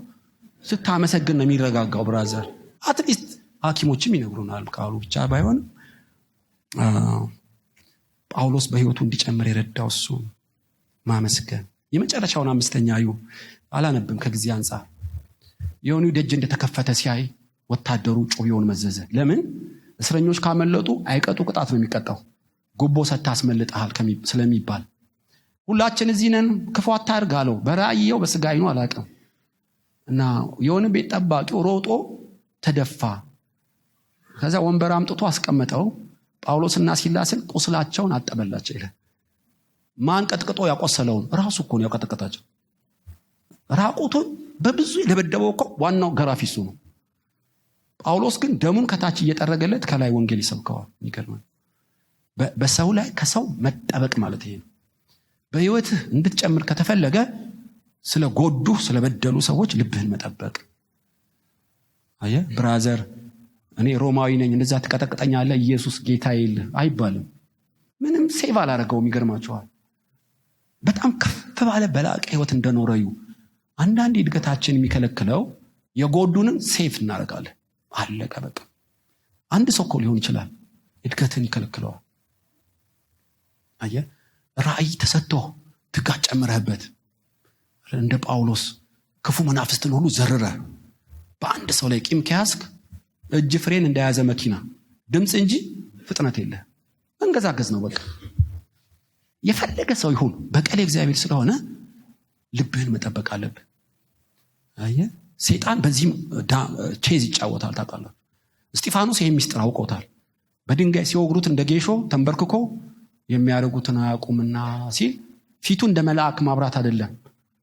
S1: ስታመሰግን ነው የሚረጋጋው። ብራዘር አትሊስት ሐኪሞችም ይነግሩናል ቃሉ ብቻ ባይሆን ጳውሎስ በህይወቱ እንዲጨምር የረዳው እሱ ማመስገን። የመጨረሻውን አምስተኛ አላነብም ከጊዜ አንፃር። የሆኑ ደጅ እንደተከፈተ ሲያይ ወታደሩ ጩቤውን መዘዘ። ለምን? እስረኞች ካመለጡ አይቀጡ ቅጣት ነው የሚቀጣው። ጉቦ ሰጥተህ አስመልጠሃል ስለሚባል ሁላችን እዚህ ነን ክፉ አታርግ አለው። በራእየው በስጋ አይኑ አላውቅም። እና የሆነ ቤት ጠባቂው ሮጦ ተደፋ። ከዛ ወንበር አምጥቶ አስቀመጠው። ጳውሎስና ሲላስን ቁስላቸውን አጠበላቸው ይላል። ማን ቀጥቅጦ ያቆሰለውን? ራሱ እኮ ነው ያቀጠቀጣቸው። ራቁቱን በብዙ የደበደበው እኮ ዋናው ገራፊ እሱ ነው። ጳውሎስ ግን ደሙን ከታች እየጠረገለት ከላይ ወንጌል ይሰብከዋል። ይገርማል። በሰው ላይ ከሰው መጠበቅ ማለት ይሄ ነው። በህይወትህ እንድትጨምር ከተፈለገ ስለ ጎዱ ስለበደሉ ሰዎች ልብህን መጠበቅ። አየህ ብራዘር፣ እኔ ሮማዊ ነኝ እንደዛ ተቀጠቅጠኛለህ ኢየሱስ ጌታ ይልህ አይባልም። ምንም ሴቭ አላረገውም። ይገርማችኋል። በጣም ከፍ ባለ በላቀ ህይወት እንደኖረዩ አንዳንድ እድገታችን የሚከለክለው የጎዱንን ሴፍ እናደርጋለን። አለቀ በቃ። አንድ ሰው እኮ ሊሆን ይችላል እድገትን ይከለክለዋል። አየህ ራእይ ተሰጥቶ ትጋት ጨምረህበት እንደ ጳውሎስ ክፉ መናፍስትን ሁሉ ዘርረህ በአንድ ሰው ላይ ቂም ከያዝክ እጅ ፍሬን እንደያዘ መኪና ድምፅ እንጂ ፍጥነት የለህ። መንገዛገዝ ነው በቃ። የፈለገ ሰው ይሁን በቀል እግዚአብሔር ስለሆነ ልብህን መጠበቅ አለብህ። አየህ ሰይጣን በዚህም ቼዝ ይጫወታል። ታውቃለህ እስጢፋኖስ ይሄን ሚስጥር አውቆታል። በድንጋይ ሲወግሩት እንደ ጌሾ ተንበርክኮ የሚያደርጉትን አያውቁምና ሲል ፊቱ እንደ መልአክ ማብራት አይደለም፣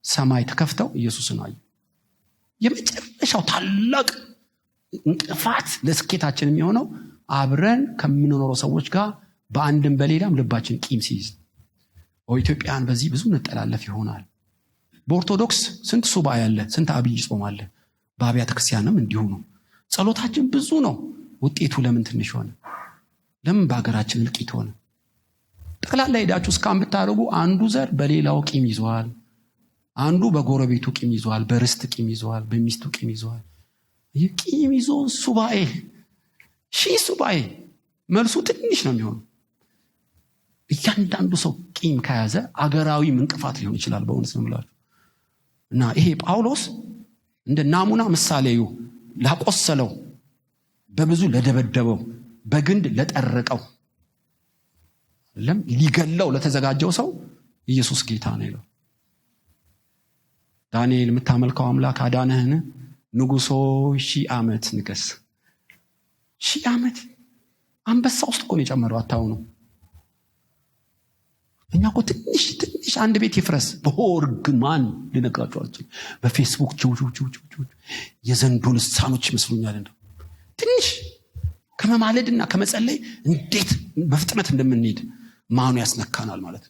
S1: ሰማይ ተከፍተው ኢየሱስን አዩ። የመጨረሻው ታላቅ እንቅፋት ለስኬታችን የሚሆነው አብረን ከምንኖረው ሰዎች ጋር በአንድም በሌላም ልባችን ቂም ሲይዝ። ኢትዮጵያን በዚህ ብዙ እንጠላለፍ ይሆናል። በኦርቶዶክስ ስንት ሱባኤ አለ፣ ስንት አብይ ጾም አለ። በአብያተ ክርስቲያንም እንዲሁ ነው። ጸሎታችን ብዙ ነው። ውጤቱ ለምን ትንሽ ሆነ? ለምን በአገራችን እልቂት ሆነ? ጠቅላላ ሄዳችሁ እስካሁን ብታደርጉ አንዱ ዘር በሌላው ቂም ይዟል፣ አንዱ በጎረቤቱ ቂም ይዟል፣ በርስት ቂም ይዟል፣ በሚስቱ ቂም ይዟል። ቂም ይዞ ሱባኤ ሱባኤ መልሱ ትንሽ ነው የሚሆነው። እያንዳንዱ ሰው ቂም ከያዘ አገራዊ እንቅፋት ሊሆን ይችላል። በእውነት ነው የምላችሁ። እና ይሄ ጳውሎስ እንደ ናሙና ምሳሌዩ ላቆሰለው፣ በብዙ ለደበደበው፣ በግንድ ለጠረቀው፣ ሊገለው ለተዘጋጀው ሰው ኢየሱስ ጌታ ነው ይለው። ዳንኤል የምታመልከው አምላክ አዳነህን? ንጉሶ 1000 ዓመት ንገስ። 1000 ዓመት አንበሳ ውስጥ እኮ ነው የጨመረው። አታውኑ? እኛ እኮ ትንሽ አንድ ቤት ይፍረስ በሆርግማን ልነግራችሁ አልችልም። በፌስቡክ የዘንዶ ልሳኖች ይመስሉኛል። እንደው ትንሽ ከመማለድና ከመጸለይ እንዴት በፍጥነት እንደምንሄድ ማኑ ያስነካናል ማለት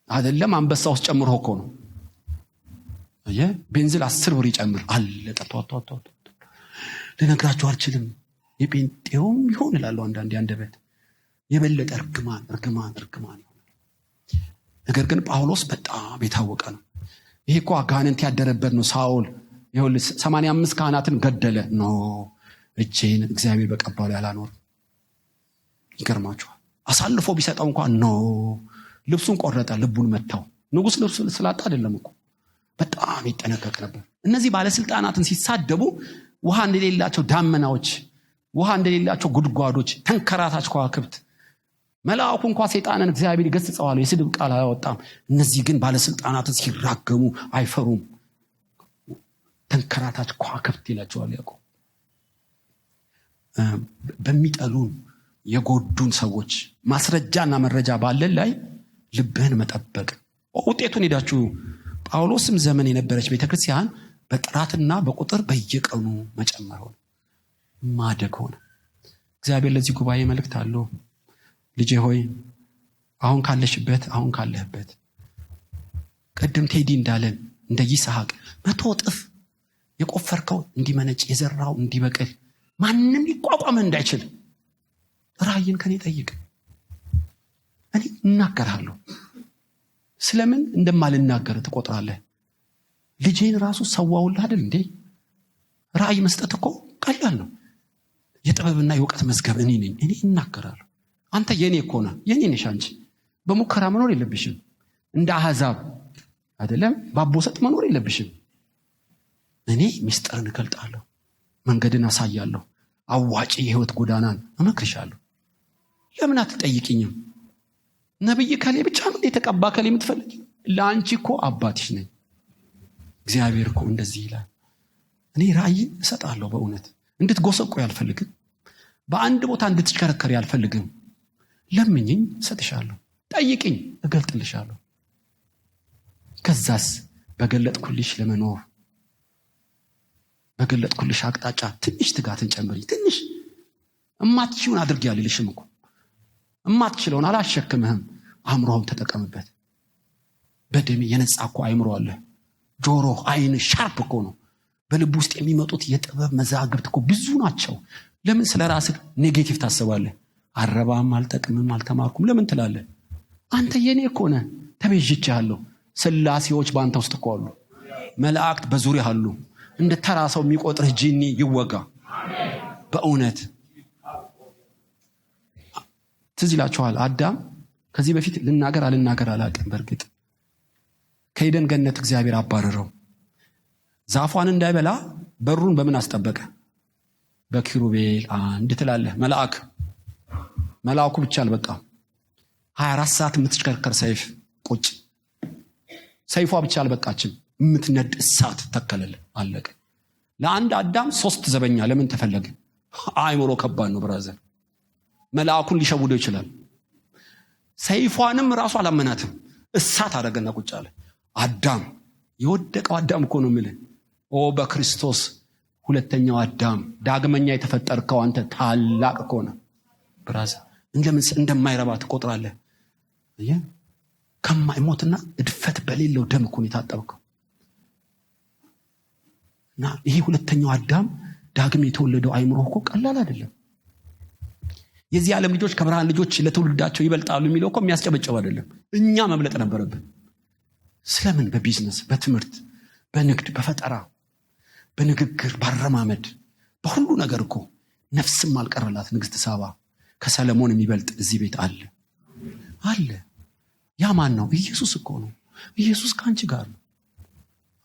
S1: አይደለም። አንበሳ ውስጥ ጨምሮ እኮ ነው። ቤንዚል 10 ብር ይጨምር አለቀ። ቷቷቷ ልነግራችሁ አልችልም። የጴንጤውም ይሆን እላለሁ አንዳንዴ አንደበት የበለጠ እርግማን ይሆናል። ነገር ግን ጳውሎስ በጣም የታወቀ ነው። ይሄ እኮ አጋንንት ያደረበት ነው። ሳኦል ይኸውልህ 85 ካህናትን ገደለ። ኖ እጄን እግዚአብሔር በቀባሉ ያላኖር። ይገርማችኋል። አሳልፎ ቢሰጠው እንኳን ኖ ልብሱን ቆረጠ፣ ልቡን መታው። ንጉሥ ልብሱ ስላጣ አይደለም እኮ በጣም ይጠነቀቅ ነበር። እነዚህ ባለስልጣናትን ሲሳደቡ ውሃ እንደሌላቸው ዳመናዎች፣ ውሃ እንደሌላቸው ጉድጓዶች፣ ተንከራታች ከዋክብት፣ መልአኩ እንኳን ሰይጣንን እግዚአብሔር ይገስጸዋል፣ የስድብ ቃል አያወጣም። እነዚህ ግን ባለስልጣናትን ሲራገሙ አይፈሩም። ተንከራታች ከዋክብት ይላቸዋል ያዕቆብ። በሚጠሉን የጎዱን ሰዎች ማስረጃና መረጃ ባለን ላይ ልብህን መጠበቅ። ውጤቱን ሄዳችሁ ጳውሎስም ዘመን የነበረች ቤተክርስቲያን በጥራትና በቁጥር በየቀኑ መጨመር ሆነ፣ ማደግ ሆነ። እግዚአብሔር ለዚህ ጉባኤ መልእክት አለው። ልጄ ሆይ አሁን ካለሽበት፣ አሁን ካለህበት ቅድም ቴዲ እንዳለን እንደ ይስሐቅ 100 እጥፍ የቆፈርከው እንዲመነጭ የዘራው እንዲበቅል ማንም ሊቋቋም እንዳይችል ራእይን ከኔ ጠይቅ። እኔ እናገራለሁ። ስለምን እንደማልናገር ትቆጥራለህ? ልጄን ራሱ ሰዋውልህ አይደል እንዴ? ራእይ መስጠት እኮ ቀላል ነው። የጥበብና የእውቀት መዝገብ እኔ ነኝ። እኔ እናገራለሁ። አንተ የኔ እኮ ነህ፣ የኔ ነሽ አንቺ። በሙከራ መኖር የለብሽም። እንደ አሕዛብ አይደለም ባቦሰጥ መኖር የለብሽም። እኔ ምስጢርን እገልጣለሁ፣ መንገድን አሳያለሁ፣ አዋጪ የህይወት ጎዳናን እመክርሻለሁ። ለምን አትጠይቂኝም? ነብይ ከሌ ብቻ ነው የተቀባ ከሌ የምትፈልጊ? ለአንቺ እኮ አባትሽ ነኝ። እግዚአብሔር እኮ እንደዚህ ይላል። እኔ ራእይን እሰጣለሁ። በእውነት እንድትጎሰቆ ያልፈልግም። በአንድ ቦታ እንድትሽከረከር ያልፈልግም። ለምኝኝ እሰጥሻለሁ፣ ጠይቅኝ እገልጥልሻለሁ። ከዛስ በገለጥኩልሽ ለመኖር በገለጥኩልሽ አቅጣጫ ትንሽ ትጋትን ጨምሪ። ትንሽ እማትችውን አድርጊ ያልልሽም እኮ እማትችለውን አላሸክምህም። አእምሮህን ተጠቀምበት። በደም የነጻ እኮ አእምሮ አለ። ጆሮ፣ አይን ሻርፕ እኮ ነው። በልብ ውስጥ የሚመጡት የጥበብ መዛግብት እኮ ብዙ ናቸው። ለምን ስለ ራስህ ኔጌቲቭ ታስባለህ? አረባም፣ አልጠቅምም፣ አልተማርኩም ለምን ትላለህ? አንተ የኔ እኮ ነህ። ተቤዥቼሃለሁ። ስላሴዎች በአንተ ውስጥ እኮ አሉ። መላእክት በዙሪያ አሉ። እንደ ተራ ሰው የሚቆጥርህ ጂኒ ይወጋ። በእውነት ትዝ ይላችኋል አዳም ከዚህ በፊት ልናገር አላውቅም። በእርግጥ ከኤደን ገነት እግዚአብሔር አባረረው። ዛፏን እንዳይበላ በሩን በምን አስጠበቀ? በኪሩቤል አንድ ትላለህ። መልአኩ ብቻ አልበቃም። 24 ሰዓት የምትሽከርከር ሰይፍ ቁጭ። ሰይፏ ብቻ አልበቃችም፣ የምትነድ እሳት ተከለለ። አለቀ። ለአንድ አዳም 3 ዘበኛ ለምን ተፈለገ? አእምሮ ከባድ ነው ብራዘር። መልአኩን ሊሸውደው ይችላል። ሰይፏንም ራሱ አላመናትም። እሳት አደረገና ቁጭ አለ። አዳም የወደቀው አዳም እኮ ነው የሚል በክርስቶስ ሁለተኛው አዳም ዳግመኛ የተፈጠርከው አንተ ታላቅ እኮ ነው ብራዘር። እንደማይረባ ትቆጥራለህ? ከማይሞትና እድፈት በሌለው ደም እኮ ነው የታጠብከው። እና ይሄ ሁለተኛው አዳም ዳግም የተወለደው አእምሮ እኮ ቀላል አይደለም። የዚህ ዓለም ልጆች ከብርሃን ልጆች ለትውልዳቸው ይበልጣሉ የሚለው እኮ የሚያስጨበጨብ አይደለም። እኛ መብለጥ ነበረብን። ስለምን? በቢዝነስ፣ በትምህርት፣ በንግድ፣ በፈጠራ፣ በንግግር፣ ባረማመድ፣ በሁሉ ነገር እኮ ነፍስም አልቀረላት ንግስት ሳባ። ከሰለሞን የሚበልጥ እዚህ ቤት አለ። ያ ማን ነው? ኢየሱስ እኮ ነው። ኢየሱስ ከአንቺ ጋር ነው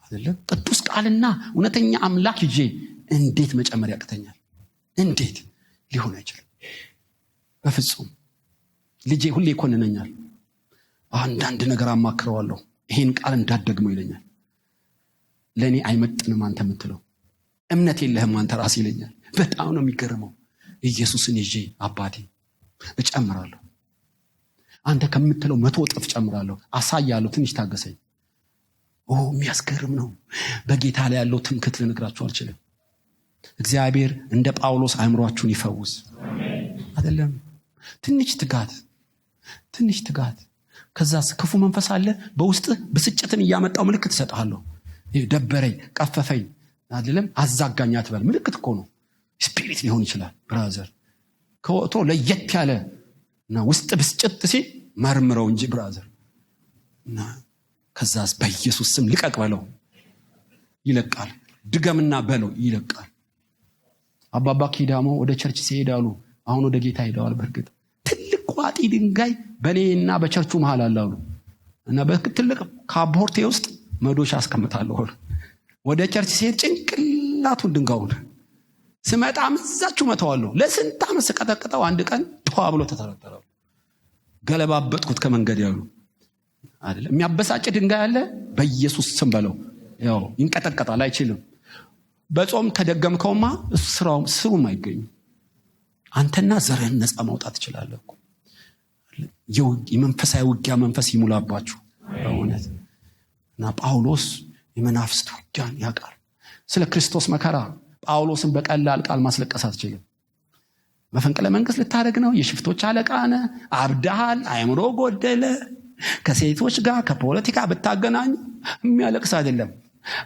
S1: አይደለም? ቅዱስ ቃልና እውነተኛ አምላክ ይዤ እንዴት መጨመር ያቅተኛል? እንዴት ሊሆን አይችልም? በፍጹም። ልጄ ሁሌ ይኮንነኛል። አንዳንድ ነገር አማክረዋለሁ። ይሄን ቃል እንዳትደግመው ይለኛል። ለእኔ አይመጥንም አንተ የምትለው እምነት የለህም አንተ ራስህ ይለኛል። በጣም ነው የሚገርመው። ኢየሱስን ይዤ አባቴ እጨምራለሁ። አንተ ከምትለው 100 እጥፍ ጨምራለሁ። አሳያለሁ። ትንሽ ታገሰኝ። የሚያስገርም ነው። በጌታ ላይ ያለው ትምክህት ልነግራችሁ አልችልም። እግዚአብሔር እንደ ጳውሎስ አእምሯችሁን ይፈውስ። አይደለም? ትንሽ ትጋት። ከዛስ ክፉ መንፈስ አለ በውስጥ ብስጭትን እያመጣው ምልክት እሰጥሃለሁ። ደበረኝ፣ ቀፈፈኝ፣ አይደለም አዛጋኝ አትበል። ምልክት እኮ ነው። ስፒሪት ሊሆን ይችላል ብራዘር። ከወጥሮ ለየት ያለ እና ውስጥ ብስጭት ሲል መርምረው እንጂ ብራዘር። እና ከዛስ በኢየሱስ ስም ልቀቅ በለው ይለቃል። ድገምና በለው ይለቃል። አባባ ኪዳሞ ወደ ቸርች ሲሄዳሉ አሁን ወደ ጌታ ሄደዋል። በእርግጥ ትልቅ ቋጢ ድንጋይ በኔና በቸርቹ መሃል አላሉ እና በትልቅ ካቦርቴ ውስጥ መዶሻ አስቀምጣለሁ። ወደ ቸርች ሲሄድ ጭንቅላቱን ድንጋዩን ስመጣ መዛችሁ መተዋለሁ። ለስንት ዓመት ስቀጠቅጠው አንድ ቀን ጧ ብሎ ተተረተራሉ። ገለባበጥኩት ከመንገድ ያሉ አይደለም። የሚያበሳጭ ድንጋይ አለ በኢየሱስ ስም በለው ያው ይንቀጠቀጣል፣ አይችልም። በጾም ተደገምከውማ ስሩም አይገኝም። አንተና ዘርህን ነፃ ማውጣት ትችላለህ እኮ። የመንፈሳዊ ውጊያ መንፈስ ይሙላባችሁ በእውነት። እና ጳውሎስ የመናፍስት ውጊያን ያውቃል። ስለ ክርስቶስ መከራ ጳውሎስን በቀላል ቃል ማስለቀስ አትችልም። መፈንቅለ መንግስት ልታደርግ ነው፣ የሽፍቶች አለቃ ነህ፣ አብዳሃል፣ አእምሮ ጎደለ፣ ከሴቶች ጋር ከፖለቲካ ብታገናኝ የሚያለቅስ አይደለም።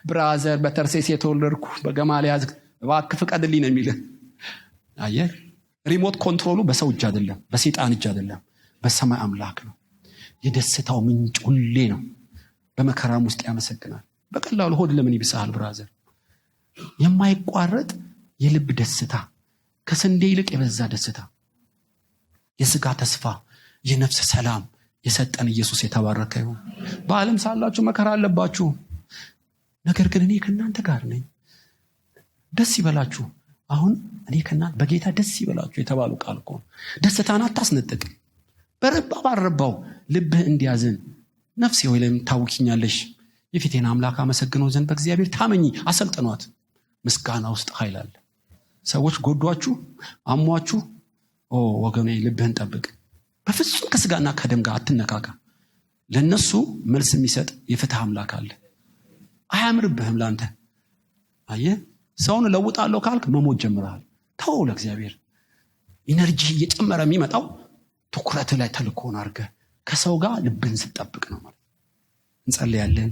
S1: ብራዘር በተርሴስ የተወለድኩ በገማልያል እባክህ ፍቀድልኝ ነው የሚልህ። አየህ፣ ሪሞት ኮንትሮሉ በሰው እጅ አይደለም፣ በሰይጣን እጅ አይደለም፣ በሰማይ አምላክ ነው። የደስታው ምንጭ ሁሌ ነው። በመከራም ውስጥ ያመሰግናል። በቀላሉ ሆድ ለምን ይብሳል ብራዘር? የማይቋረጥ የልብ ደስታ፣ ከስንዴ ይልቅ የበዛ ደስታ፣ የስጋ ተስፋ፣ የነፍስ ሰላም የሰጠን ኢየሱስ የተባረከ ይሁን። በዓለም ሳላችሁ መከራ አለባችሁ፣ ነገር ግን እኔ ከእናንተ ጋር ነኝ። ደስ ይበላችሁ። አሁን እኔ ከእናንተ በጌታ ደስ ይበላችሁ የተባሉ ቃል እኮ። ደስታን አታስነጥቅ። በረባ ባረባው ልብህ እንዲያዝን ነፍሴ ወይ ለምን ታውኪኛለሽ? የፊቴን አምላክ አመሰግነው ዘንድ በእግዚአብሔር ታመኚ። አሰልጥኗት። ምስጋና ውስጥ ኃይል አለ። ሰዎች ጎዷችሁ፣ አሟችሁ፣ ወገኔ ልብህን ጠብቅ። በፍጹም ከስጋና ከደም ጋር አትነካካ። ለነሱ መልስ የሚሰጥ የፍትህ አምላክ አለ። አያምርብህም ላንተ። አየህ፣ ሰውን ለውጣለሁ ካልክ መሞት ጀምረሃል። ተው ለእግዚአብሔር። ኢነርጂ እየጨመረ የሚመጣው ትኩረት ላይ ተልኮን አድርገህ ከሰው ጋር ልብህን ስትጠብቅ ነው ማለት። እንጸልያለን።